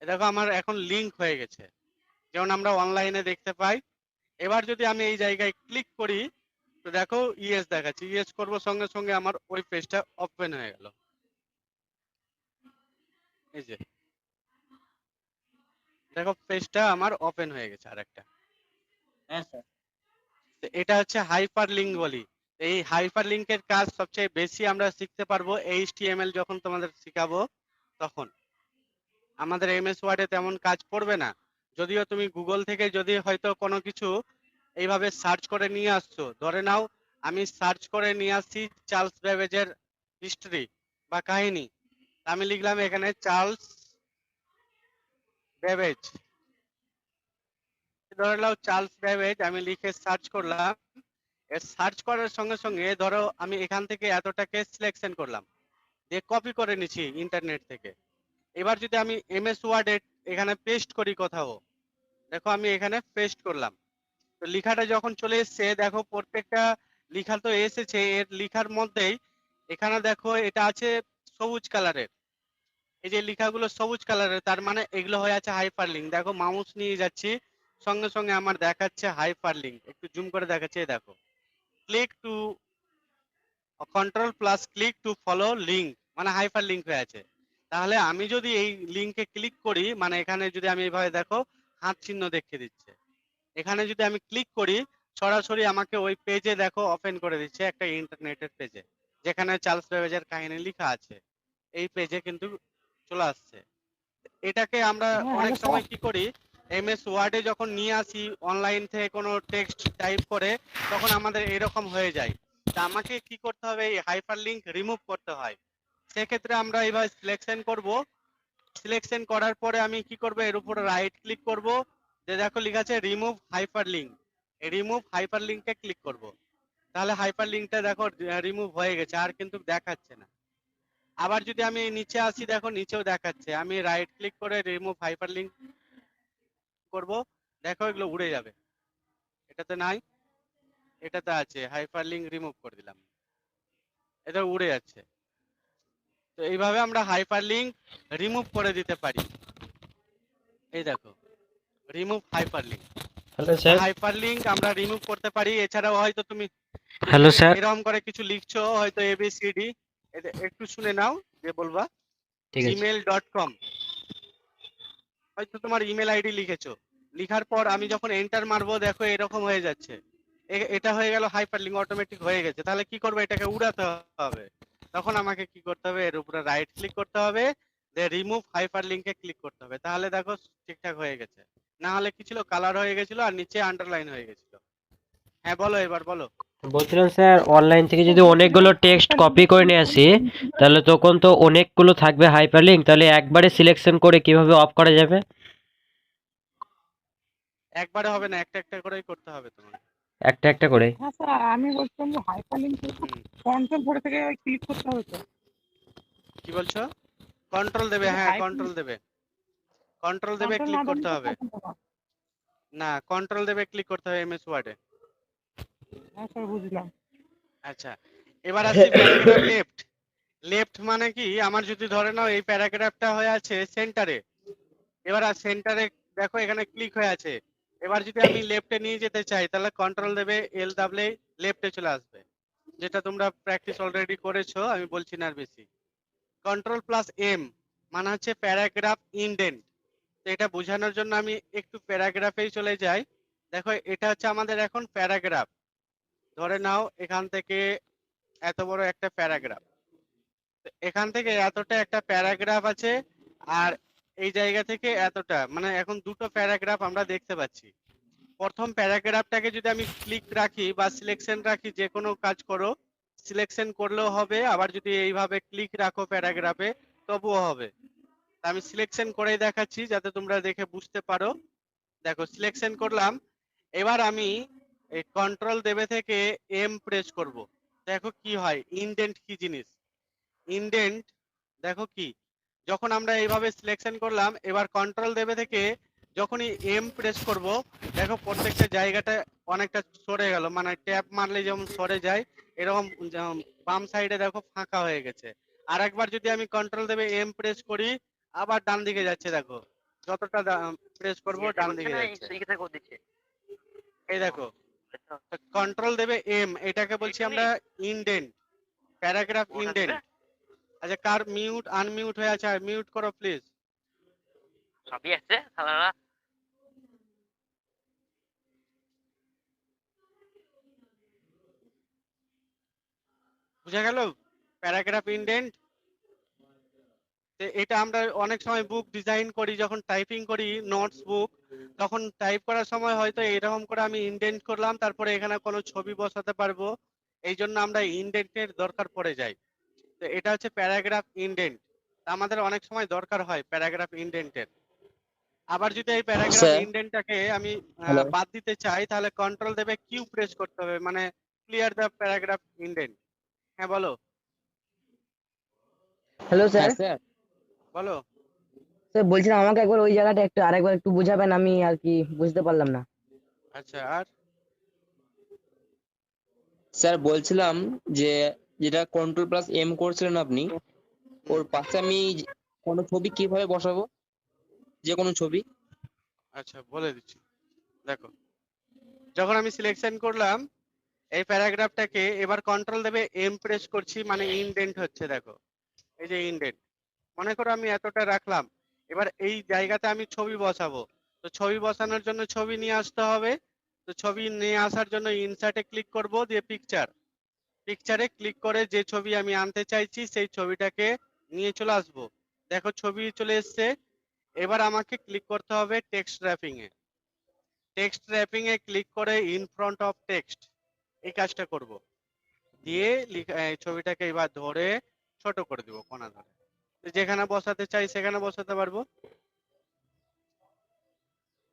দেখো আমার এখন লিংক হয়ে গেছে, যেমন আমরা অনলাইনে দেখতে পাই। এবার যদি আমি এই জায়গায় ক্লিক করি তো দেখো ইয়েস দেখাচ্ছি, ইয়েস করব সঙ্গে সঙ্গে আমার ওই পেজটা ওপেন হয়ে গেল। এই যে দেখো পেজটা আমার ওপেন হয়ে গেছে আরেকটা। হ্যাঁ স্যার। তো এটা হচ্ছে হাইপার লিঙ্ক বলি। এই হাইপার লিঙ্কের কাজ সবচেয়ে বেশি আমরা শিখতে পারবো HTML যখন তোমাদের শেখাবো তখন। আমাদের এমএস ওয়ার্ডে তেমন কাজ পড়বে না, যদিও তুমি গুগল থেকে যদি হয়তো কোনো কিছু এইভাবে সার্চ করে নিয়ে আসছো, ধরে নাও আমি সার্চ করে নিয়ে আসছি চার্লস ব্যাবেজের হিস্ট্রি বা কাহিনী, আমি লিখলাম এখানে চার্লস ব্যাবেজ, ধরে নাও চার্লস ব্যাবেজ আমি লিখে সার্চ করলাম। সার্চ করার সঙ্গে সঙ্গে ধরো আমি এখান থেকে এতটাকে সিলেকশন করলাম, দিয়ে কপি করে নিচ্ছি ইন্টারনেট থেকে। এবার যদি আমি এমএস ওয়ার্ডে এখানে পেস্ট করি কোথাও, দেখো আমি এখানে পেস্ট করলাম, তো লেখাটা যখন চলে এসছে দেখো প্রত্যেকটা লেখা তো এসেছে, এর লেখার মধ্যেই এখানে দেখো এটা আছে সবুজ কালারের, এই যে লেখাগুলো সবুজ কালারের, তার মানে এগুলো হয়ে আছে হাইপার লিঙ্ক। দেখো মাউস নিয়ে যাচ্ছি, সঙ্গে সঙ্গে আমার দেখাচ্ছে হাইপার লিঙ্ক, একটু জুম করে দেখাচ্ছে, দেখো click to control plus click to follow link মানে হাইপার লিঙ্ক হয়ে আছে। তাহলে আমি যদি এই লিঙ্কে ক্লিক করি, মানে এখানে যদি আমি এইভাবে দেখো হাত চিহ্ন দেখিয়ে দিচ্ছে, এখানে যদি আমি ক্লিক করি সরাসরি আমাকে ওই পেজে দেখো ওপেন করে দিচ্ছে, একটা ইন্টারনেটের পেজে যেখানে চার্লস ব্যাবেজের কাহিনী লেখা আছে, এই পেজে কিন্তু চলে আসছে। এটাকে আমরা অনেক সময় কি করি, এমএস ওয়ার্ডে যখন নিয়ে আসি অনলাইন থেকে কোনো টেক্সট টাইপ করে, তখন আমাদের এরকম হয়ে যায়। তা আমাকে কি করতে হবে, এই হাইপার লিঙ্ক রিমুভ করতে হয়। সেক্ষেত্রে আমরা এইভাবে সিলেকশন করব, সিলেকশন করার পরে আমি কি করব, এর উপরে রাইট ক্লিক করব, যে দেখো লেখা আছে রিমুভ হাইপার লিঙ্ক, এই রিমুভ হাইপার লিঙ্কে ক্লিক করব, তাহলে হাইপার লিঙ্কটা দেখো রিমুভ হয়ে গেছে, আর কিন্তু দেখাচ্ছে না। আবার যদি আমি নিচে আসি, দেখো নিচেও দেখাচ্ছে, আমি রাইট ক্লিক করে রিমুভ হাইপার লিঙ্ক করব, দেখো এগুলো উড়ে যাবে, এটাতে নাই, এটাতে আছে, হাইপার লিঙ্ক রিমুভ করে দিলাম, এটা উড়ে যাচ্ছে। তো এইভাবে আমরা হাইপার লিঙ্ক রিমুভ করে দিতে পারি। এই দেখো remove hyper link, hello sir. Hyper link আমরা রিমুভ করতে পারি। এছাড়াও হয়তো তুমি হ্যালো স্যার। এরকম করে কিছু লিখছো হয়তো ABCD, একটু শুনে নাও যে বলবা, ঠিক আছে। gmail.com, হয়তো তোমার ইমেল আইডি লিখেছো, লিখার পর আমি যখন এন্টার মারবো দেখো এরকম হয়ে যাচ্ছে, এটা হয়ে গেল হাইপার লিঙ্ক অটোমেটিক হয়ে গেছে। তাহলে কি করবো, এটাকে উড়াতে হবে, তখন আমাকে কি করতে হবে, এর উপরে রাইট ক্লিক করতে হবে, রিমুভ হাইপার লিঙ্কে ক্লিক করতে হবে, তাহলে দেখো ঠিকঠাক হয়ে গেছে। না হলে কি ছিল, কালার হয়ে গেছিল আর নিচে আন্ডারলাইন হয়ে গেছিল। হ্যাঁ বলো, এবার বলো। বলছিলাম স্যার, অনলাইন থেকে যদি অনেকগুলো টেক্সট কপি করে নিয়ে আসি তাহলে তখন তো অনেকগুলো থাকবে হাইপার লিঙ্ক, তাহলে একবারে সিলেকশন করে কিভাবে অফ করা যাবে? একবারে হবে না, একটা একটা করেই করতে হবে তোমার। একটা একটা করে? হ্যাঁ স্যার, আমি বলছিলাম যে হাইপার লিঙ্ক কন্ট্রোল করে থেকে ক্লিক করতে হবে তো। কি বলছো? কন্ট্রোল দেবে, হ্যাঁ কন্ট্রোল দেবে, কন্ট্রোল দেবে ক্লিক করতে হবে, না কন্ট্রোল দেবে ক্লিক করতে হবে এমএস ওয়ার্ডে। হ্যাঁ স্যার বুঝলাম। আচ্ছা এবার আসি প্যারাগ্রাফ লেফট। লেফট মানে কি, আমার যদি ধরে নাও এই প্যারাগ্রাফটা হয়ে আছে সেন্টারে, এবার সেন্টারে দেখো এখানে ক্লিক হয়ে আছে। এবার যদি আমি লেফটে নিয়ে যেতে চাই তাহলে কন্ট্রোল দেবে এল দাবলে লেফটে চলে আসবে, যেটা তোমরা প্র্যাকটিস অলরেডি করেছো, আমি বলছি না আর বেশি। কন্ট্রোল প্লাস এম মানে হচ্ছে প্যারাগ্রাফ ইনডেন্ট। তো এটা বোঝানোর জন্য আমি একটু প্যারাগ্রাফেই চলে যাই। দেখো এটা হচ্ছে আমাদের এখন প্যারাগ্রাফ। ধরে নাও এখান থেকে এত বড় একটা প্যারাগ্রাফ, এখান থেকে এতটা একটা প্যারাগ্রাফ আছে, আর এই জায়গা থেকে এতটা, মানে এখন দুটো প্যারাগ্রাফ আমরা দেখতে পাচ্ছি। প্রথম প্যারাগ্রাফটাকে যদি আমি ক্লিক রাখি বা সিলেকশন রাখি, যে কোনো কাজ করো সিলেকশন করলেও হবে, আবার যদি এইভাবে ক্লিক রাখো প্যারাগ্রাফে তবুও হবে। তা আমি সিলেকশন করেই দেখাচ্ছি যাতে তোমরা দেখে বুঝতে পারো। দেখো সিলেকশন করলাম, এবার আমি এই কন্ট্রোল দেবে থেকে এম প্রেস করব। দেখো কি হয়, ইনডেন্ট কি জিনিস, ইনডেন্ট দেখো কি, যখন আমরা এইভাবে সিলেকশন করলাম এবার কন্ট্রোল দেবে থেকে যখনই এম প্রেস করব, দেখো প্রত্যেকটা জায়গাটা অনেকটা সরে গেল, মানে ট্যাপ মারলে যেমন সরে যায় এরকম বাম সাইডে দেখো ফাঁকা হয়ে গেছে। আর একবার যদি আমি কন্ট্রোল দেবে এম প্রেস করি আবার ডান দিকে যাচ্ছে, দেখো যতটা প্রেস করব ডান দিকে যাচ্ছে। এই দেখো কন্ট্রোল দেবে এম, এটাকে বলছি আমরা ইনডেন্ট, প্যারাগ্রাফ ইনডেন্ট। আচ্ছা কার মিউট আনমিউট হয়ে আছে, মিউট করো প্লিজ। সবই আছে সালারা। বুঝা গেল প্যারাগ্রাফ ইনডেন্ট। এটা আমরা অনেক সময় বুক ডিজাইন করি, যখন টাইপিং করি নোটস বুক, তখন টাইপ করার সময় হয়তো এরকম করে আমি ইনডেন্ট করলাম, তারপরে এখানে কোনো ছবি বসাতে পারবো, এই জন্য আমরা ইনডেন্টের দরকার পড়ে যায়। তো এটা হচ্ছে প্যারাগ্রাফ ইনডেন্ট, আমাদের অনেক সময় দরকার হয় প্যারাগ্রাফ ইনডেন্টের। আবার যদি এই প্যারাগ্রাফ ইনডেন্টটাকে আমি বাদ দিতে চাই তাহলে কন্ট্রোল দেবে কিউ প্রেস করতে হবে, মানে ক্লিয়ার দ্য প্যারাগ্রাফ ইনডেন্ট। হ্যাঁ বলো। হ্যালো স্যার, বলো। স্যার বলছিলাম আমাকে একবার ওই জায়গাটা একটু আরেকবার একটু বুঝাবেন, আমি আর কি বুঝতে পারলাম না। আচ্ছা আর স্যার বলছিলাম যে যেটা কন্ট্রোল প্লাস এম করছিলেন আপনি, ওর পাশে আমি কোনো ছবি কিভাবে বসাবো, যে কোনো ছবি? আচ্ছা বলে দিচ্ছি। দেখো যখন আমি সিলেকশন করলাম এই প্যারাগ্রাফটাকে, এবার কন্ট্রোল দেবে এম প্রেস করছি, মানে ইনডেন্ট হচ্ছে, দেখো এই যে ইনডেন্ট। মনে করো আমি এতটা রাখলাম, এবার এই জায়গাতে আমি ছবি বসাবো, তো ছবি বসানোর জন্য ছবি নিয়ে আসতে হবে। তো ছবি নিয়ে আসার জন্য ইনসার্টে ক্লিক করব, দিয়ে পিকচার, পিকচারে ক্লিক করে যে ছবি আমি আনতে চাইছি সেই ছবিটাকে নিয়ে চলে আসবো। দেখো ছবি চলে এসছে। এবার আমাকে ক্লিক করতে হবে টেক্সট র্যাপিং এ, টেক্সট র্যাপিং এ ক্লিক করে ইন ফ্রন্ট অফ টেক্সট এই কাজটা করব, দিয়ে ছবিটাকে এবার ধরে ছোট করে দিব কোণা ধরে, যেখানে বসাতে চাই সেখানে বসাতে পারবো।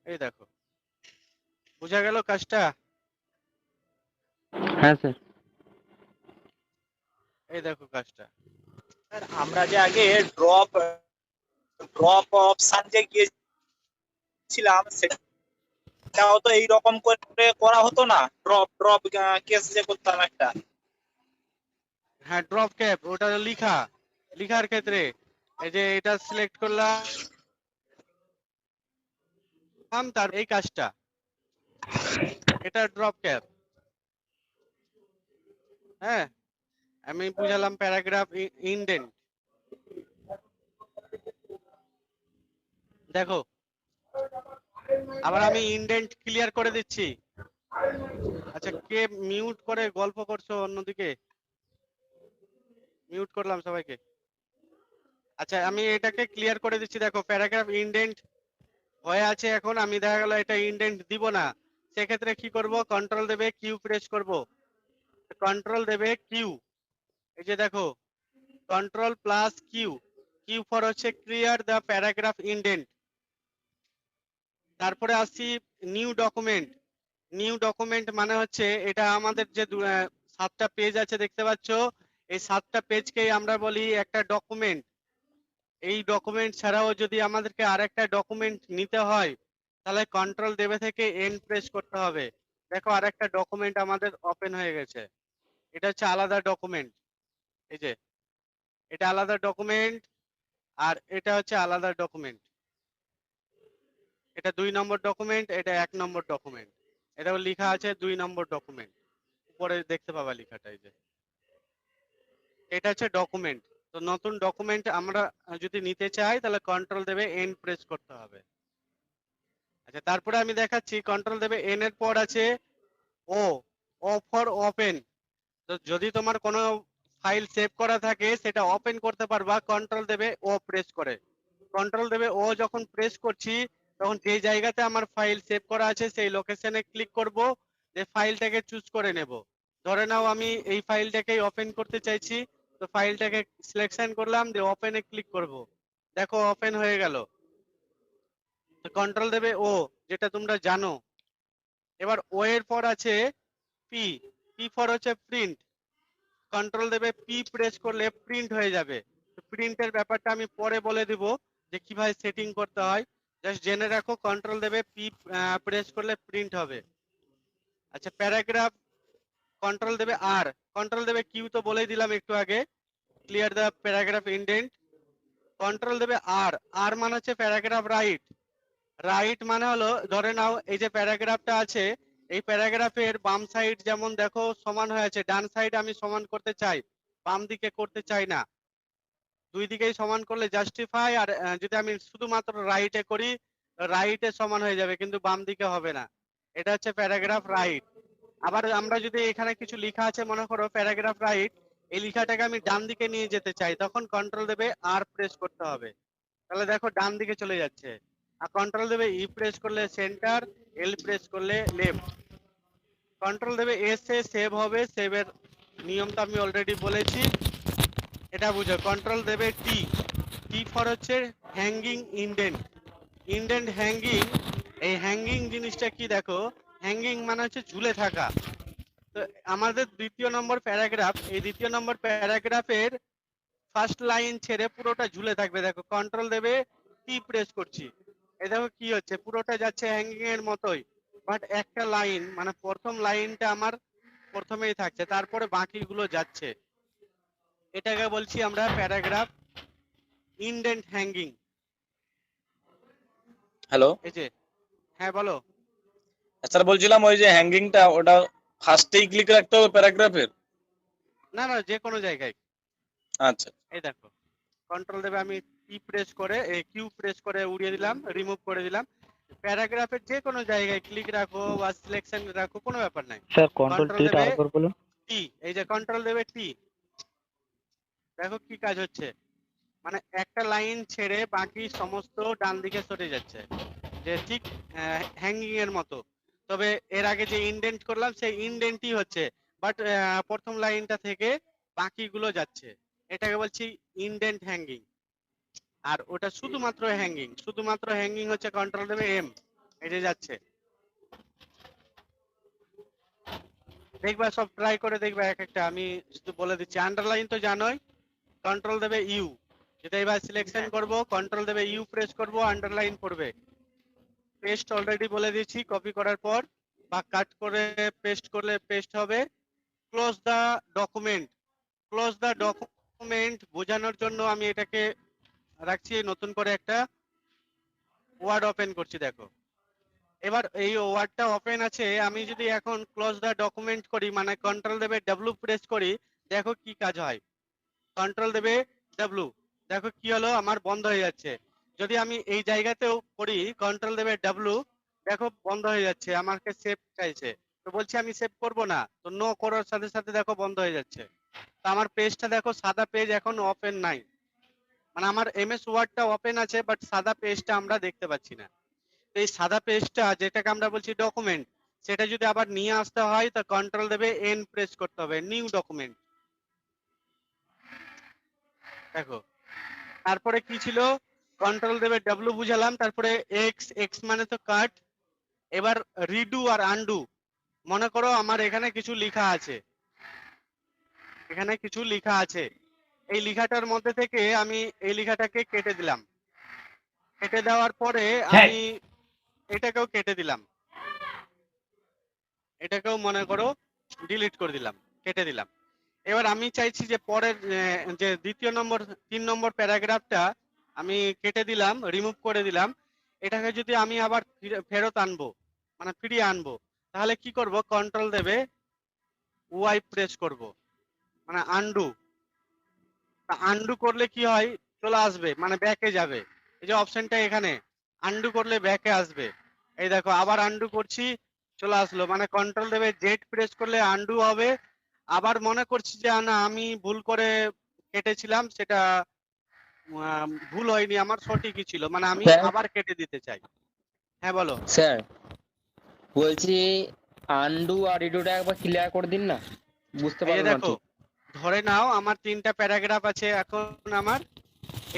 এই দেখো বুঝা গেল কাজটা? হ্যাঁ স্যার। এই দেখো কাজটা। আমরা যে আগে ড্রপ ড্রপ অপশন যে গিয়েছিলাম সেটাও তো এইরকম করে করা হতো না, ড্রপ ড্রপ কেস যে করতাম একটা। হ্যাঁ ড্রপ ক্যাপ, ওটা লিখা, লিখার ক্ষেত্রে এই যে এটা সিলেক্ট করলাম, তার এই কাজটা, এটা ড্রপ ক্যাপ। হ্যাঁ আমি বুঝালাম প্যারাগ্রাফ ইনডেন্ট। দেখো আবার আমি ইনডেন্ট ক্লিয়ার করে দিচ্ছি। আচ্ছা কে মিউট করে গল্প করছো অন্যদিকে? মিউট করলাম সবাইকে। আচ্ছা আমি এটাকে ক্লিয়ার করে দিচ্ছি। দেখো প্যারাগ্রাফ ইনডেন্ট হয়ে আছে, এখন আমি দেখা গেল এটা ইনডেন্ট দিব না, সেক্ষেত্রে কি করব, কন্ট্রোল দেবে কিউ প্রেস করব, কন্ট্রোল দেবে কিউ, এই যে দেখো control plus Q, Q for হচ্ছে ক্লিয়ার দ্য প্যারাগ্রাফ ইনডেন্ট। তারপরে আসছি নিউ ডকুমেন্ট। নিউ ডকুমেন্ট মানে হচ্ছে এটা আমাদের যে 7টা পেজ আছে দেখতে পাচ্ছ, এই 7টা পেজকেই আমরা বলি একটা ডকুমেন্ট। এই ডকুমেন্ট ছাড়াও যদি আমাদেরকে আরেকটা ডকুমেন্ট নিতে হয় তাহলে কন্ট্রোল দেবে থেকে এন প্রেস করতে হবে। দেখো আরেকটা ডকুমেন্ট আমাদের ওপেন হয়ে গেছে, এটা হচ্ছে আলাদা ডকুমেন্ট। এই যে এটা আলাদা ডকুমেন্ট আর এটা হচ্ছে আলাদা ডকুমেন্ট। এটা 2 নম্বর ডকুমেন্ট, এটা 1 নম্বর ডকুমেন্ট। এটাও লেখা আছে 2 নম্বর ডকুমেন্ট, উপরে দেখতে পাবা লেখাটা এই যে। এটা হচ্ছে ডকুমেন্ট। তো নতুন ডকুমেন্ট আমরা যদি নিতে চাই তাহলে কন্ট্রোল দেবে এন প্রেস করতে হবে। আচ্ছা, তারপরে আমি দেখাচ্ছি কন্ট্রোল দেবে এন এর পর আছে ও, ও ফর ওপেন। তো যদি তোমার কোনো ফাইল সেভ করা থাকে সেটা ওপেন করতে পারবা কন্ট্রোল দেবে ও প্রেস করে। কন্ট্রোল দেবে ও যখন প্রেস করছি তখন যে জায়গাতে আমার ফাইল সেভ করা আছে সেই লোকেশনে ক্লিক করব, যে ফাইলটাকে চুজ করে নেব। ধরে নাও আমি এই ফাইলটাকে ওপেন করতে চাইছি, তো ফাইলটাকে সিলেকশন করলাম, দিয়ে ওপেনে ক্লিক করব, দেখো ওপেন হয়ে গেল। তো কন্ট্রোল দেবে ও, যেটা তোমরা জানো। এবার ও এর পর আছে পি, পি ফর হচ্ছে প্রিন্ট। কন্ট্রোল দেবে পি প্রেস করলে প্রিন্ট হয়ে যাবে। প্রিন্টের ব্যাপারটা আমি পরে বলে দিব যে কিভাবে সেটিং করতে হয়, জাস্ট জেনে রাখো কন্ট্রোল দেবে পি প্রেস করলে প্রিন্ট হবে। আচ্ছা, প্যারাগ্রাফ কন্ট্রোল দেবে আর, কন্ট্রোল দেবে কিউ তো বলেই দিলাম একটু আগে, clear the paragraph indent. Control দেবে আর, আর মানে হচ্ছে প্যারাগ্রাফ রাইট। রাইট মানে হলো ধরে নাও এই যে প্যারাগ্রাফটা আছে, এই প্যারাগ্রাফের বাম সাইড যেমন দেখো সমান হয়ে আছে, ডান সাইড আমি সমান করতে চাই, বাম দিকে করতে চাই না। দুই দিকেই সমান করলে জাস্টিফাই, আর যদি আমি শুধুমাত্র রাইটে করি রাইটে সমান হয়ে যাবে, কিন্তু বাম দিকে হবে না। এটা হচ্ছে প্যারাগ্রাফ রাইট। আবার আমরা যদি এখানে কিছু লেখা আছে, মনে করো প্যারাগ্রাফ রাইট, এই লেখাটাকে আমি ডান দিকে নিয়ে যেতে চাই, তখন কন্ট্রোল দেবে আর প্রেস করতে হবে, তাহলে দেখো ডান দিকে চলে যাচ্ছে। আর কন্ট্রোল দেবে ই প্রেস করলে সেন্টার, এল প্রেস করলে লেফট। কন্ট্রোল দেবে এস এ সেভ হবে, সেভের নিয়মটা আমি অলরেডি বলেছি, এটা বুঝো। কন্ট্রোল দেবে টি, টি ফর হচ্ছে হ্যাঙ্গিং ইন্ডেন্ট। ইন্ডেন্ট হ্যাঙ্গিং, এই হ্যাঙ্গিং জিনিসটা কি দেখো, হ্যাঙ্গিং মানে হচ্ছে ঝুলে থাকা। তো আমাদের দ্বিতীয় নম্বর প্যারাগ্রাফ, এই দ্বিতীয় নম্বর প্যারাগ্রাফের ফার্স্ট লাইন ছেড়ে পুরোটা ঝুলে থাকবে। দেখো কন্ট্রোল দেবে টি প্রেস করছি, এই দেখো কি হচ্ছে, পুরোটা যাচ্ছে হ্যাঙ্গিং এর মতোই, বাট একটা লাইন মানে প্রথম লাইনটা আমার প্রথমেই থাকছে, তারপরে বাকিগুলো যাচ্ছে। এটাকে বলছি আমরা প্যারাগ্রাফ ইন্ডেন্ট হ্যাঙ্গিং। হ্যালো এই যে, হ্যাঁ বলো। স্যার, বলছিলাম ওই যে হ্যাঙ্গিংটা ওটা ফার্স্টেই ক্লিক রাখতে হবে প্যারাগ্রাফের? না না, যে কোনো জায়গায়। আচ্ছা, এই দেখো কন্ট্রোল দেবে আমি কি প্রেস করে, কিউ প্রেস করে উড়িয়ে দিলাম, রিমুভ করে দিলাম। প্যারাগ্রাফের যে কোনো জায়গায় ক্লিক রাখো বা সিলেকশন রাখো, কোনো ব্যাপার নাই। স্যার কন্ট্রোল কন্ট্রোল টিটা দেবে আরেকবার বলুন। টি, এই যে কন্ট্রোল দেবে টি, দেখো কি কাজ হচ্ছে, মানে একটা লাইন ছেড়ে বাকি সমস্ত ডান দিকে সরে যাচ্ছে, যে ঠিক হ্যাঙ্গিং এর মতো। তবে এর আগে যে ইন্ডেন্ট করলাম সেই ইন্ডেন্টই হচ্ছে, বাট প্রথম লাইনটা থেকে বাকিগুলো যাচ্ছে, এটাকে বলছি ইন্ডেন্ট হ্যাঙ্গিং। আর ওটা শুধুমাত্র হ্যাঙ্গিং, শুধুমাত্র হ্যাঙ্গিং হচ্ছে কন্ট্রোল দেবে এম, এই যে যাচ্ছে। দেখবা সব ট্রাই করে দেখবা এক একটা, আমি শুধু বলে দিচ্ছি। আন্ডারলাইন তো জানোই, কন্ট্রোল দেবে ইউ, যেটা এবার সিলেকশন করব কন্ট্রোল দেবে ইউ প্রেস করব, আন্ডারলাইন পড়বে। পেস্ট অলরেডি বলে দিয়েছি, কপি করার পর বা কাট করে পেস্ট করলে পেস্ট হবে। ক্লোজ দা ডকুমেন্ট, ক্লোজ দা ডকুমেন্ট বোঝানোর জন্য আমি এটাকে রাখছি নতুন করে একটা ওয়ার্ড ওপেন করছি। দেখো এবার এই ওয়ার্ডটা ওপেন আছে, আমি যদি এখন ক্লোজ দা ডকুমেন্ট করি মানে কন্ট্রোল দেবে ডাব্লু প্রেস করি, দেখো কি কাজ হয়। কন্ট্রোল দেবে ডাব্লু, দেখো কি হলো, আমার বন্ধ হয়ে যাচ্ছে। যদি আমি এই জায়গাতেও করি কন্ট্রোল দেবে ডাব্লু, দেখো বন্ধ হয়ে যাচ্ছে, আমাকে সেভ চাইছে, তো বলছি আমি সেভ করব না, তো নো করার সাথে সাথে দেখো বন্ধ হয়ে যাচ্ছে। তো আমার পেজটা দেখো সাদা পেজ এখন ওপেন নাই, মানে আমার এমএস ওয়ার্ডটা ওপেন আছে বাট সাদা পেজটা আমরা দেখতে পাচ্ছি না। তো এই সাদা পেজটা যেটাকে আমরা বলছি ডকুমেন্ট, সেটা যদি আবার নিয়ে আসতে হয় তো কন্ট্রোল দেবে এন প্রেস করতে হবে, নিউ ডকুমেন্ট। দেখো তারপরে কি ছিল, কন্ট্রোল দেবে ডাব্লু বুঝালাম, তারপরে এক্স, এক্স মানে তো কাট। এবার রিডু আর আনডু, মনে করো আমার এখানে কিছু লেখা আছে, এখানে কিছু লেখা আছে, এই লেখাটার মধ্যে থেকে আমি এই লেখাটাকে কেটে দিলাম, কেটে দেওয়ার পরে আমি এটাকেও কেটে দিলাম, এটাকেও মনে করো ডিলিট করে দিলাম, কেটে দিলাম। এবার আমি চাইছি যে পরের যে দ্বিতীয় নম্বর 3 নম্বর প্যারাগ্রাফটা আমি কেটে দিলাম, রিমুভ করে দিলাম। এটাকে যদি আমি আবার ফেরত আনবো মানে ফিরিয়ে আনবো, তাহলে কি করব, কন্ট্রোল দেবে ওয়াই প্রেস করব, মানে আনডু। আনডু করলে কি হয়, চলে আসবে মানে ব্যাকে যাবে। এই যে অপশনটা এখানে, আনডু করলে ব্যাকে আসবে। এই দেখো আবার আনডু করছি, চলে আসলো। মানে কন্ট্রোল দেবে জেড প্রেস করলে আনডু হবে। আবার মনে করছি যে না আমি ভুল করে কেটেছিলাম, সেটা ভুল হয়নি, আমার সঠিকই ছিল, মানে আমি স্যার? আবার কেটে দিতে চাই। হ্যাঁ বলো। স্যার বলছি আন্ডু আর রিডুটা একবার ক্লিয়ার করে দিন না, বুঝতে এই যে পারলাম না দেখো, ঠিক। ধরে নাও আমার 3টা প্যারাগ্রাফ আছে। এখন আমার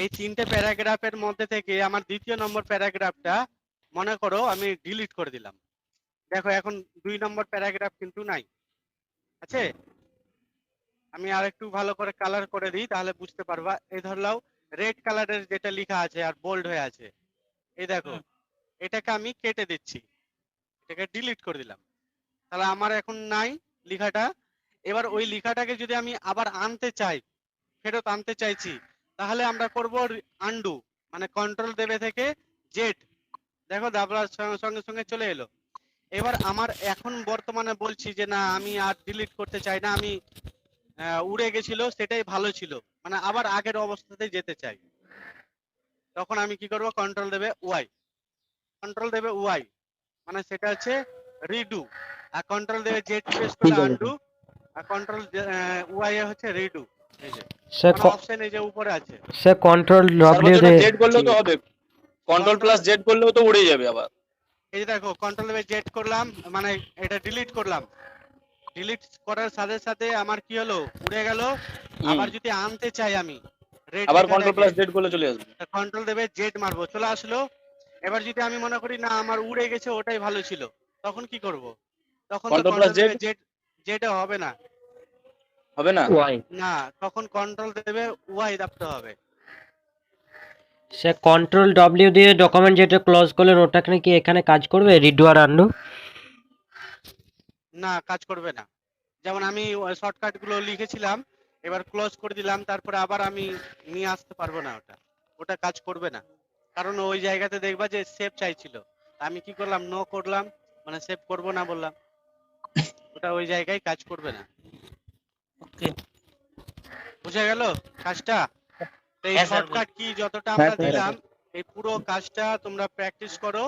এই 3টে প্যারাগ্রাফের মধ্যে থেকে আমার দ্বিতীয় নম্বর প্যারাগ্রাফটা মনে করো আমি ডিলিট করে দিলাম। দেখো এখন 2 নম্বর প্যারাগ্রাফ কিন্তু নাই, আছে। আমি আর একটু ভালো করে কালার করে দিই, তাহলে বুঝতে পারবা। এই ধরলাও রেড কালারের যেটা লেখা আছে আর বোল্ড হয়ে আছে, এই দেখো, এটাকে আমি কেটে দিচ্ছি, এটাকে ডিলিট করে দিলাম। তাহলে আমার এখন নাই লেখাটা। এবার ওই লেখাটাকে যদি আমি আবার আনতে চাই, ফেরত আনতে চাইছি, তাহলে আমরা করব আনডু, মানে কন্ট্রোল দেবে থেকে জেড। দেখো দাবলার সঙ্গে সঙ্গে চলে এলো। এবার আমার এখন বর্তমানে বলছি যে না আমি আর ডিলিট করতে চাই না, আমি উড়ে গেছিল সেটাই ভালো ছিল, মানে আবার আগের অবস্থাতে যেতে চাই। তখন আমি কি করব, কন্ট্রোল দেবে ওয়াই, কন্ট্রোল দেবে ওয়াই, মানে সেটা হচ্ছে রিডু। আর কন্ট্রোল দেবে জেড প্রেস ঠিক করলে আছে আনডু, আর কন্ট্রোল ওয়াই হচ্ছে রিডু। এই যে স্যার মানে অপশন এই যে উপরে আছে। স্যার কন্ট্রোল তার ডব্লিউ বলছে দিয়ে জেড করলেও তো হবে, কন্ট্রোল প্লাস জেড করলেও তো উড়ে যাবে আবার। এই যে দেখো কন্ট্রোল দেবে জেড করলাম, মানে এটা ডিলিট করলাম, ডিলিট করার সাথে সাথে আমার কি হলো, উড়ে গেল। আবার যদি আনতে চাই আমি রেড আবার কন্ট্রোল প্লাস জেড করলে চলে আসবে। কন্ট্রোল দেবে জেড মারবো, চলে আসলো। এবার যদি আমি মনে করি না আমার উড়ে গেছে ওটাই ভালো ছিল, তখন কি করব, তখন তো কন্ট্রোল কন্ট্রোল প্লাস দেবে জেড জেড, জেড হবে না, হবে না। ওয়াই। না তখন কন্ট্রোল দেবে ওয়াই দাবতে হবে। স্যার কন্ট্রোল ডব্লিউ দিয়ে ডকুমেন্ট যেটা ক্লোজ করলেন ওটা কি এখানে কাজ করবে, রিডু আর আন্ডু? না কাজ করবে না। যেমন আমি শর্টকাট গুলো লিখেছিলাম, এবার ক্লোজ করে দিলাম, তারপরে আবার আমি নিয়ে আসতে পারবো না, ওটা ওটা কাজ করবে না। কারণ ওই জায়গাতে দেখবা যে সেভ চাইছিল, আমি কি করলাম, নো করলাম, মানে সেভ করব না বললাম, ওটা ওই জায়গায় কাজ করবে না। ওকে। বুঝা গেল কাজটা? তো এই হ্যাঁ স্যার, শর্টকাট কি যতটা হ্যাঁ আমরা স্যার। দিলাম, এই পুরো কাজটা তোমরা প্র্যাকটিস করো।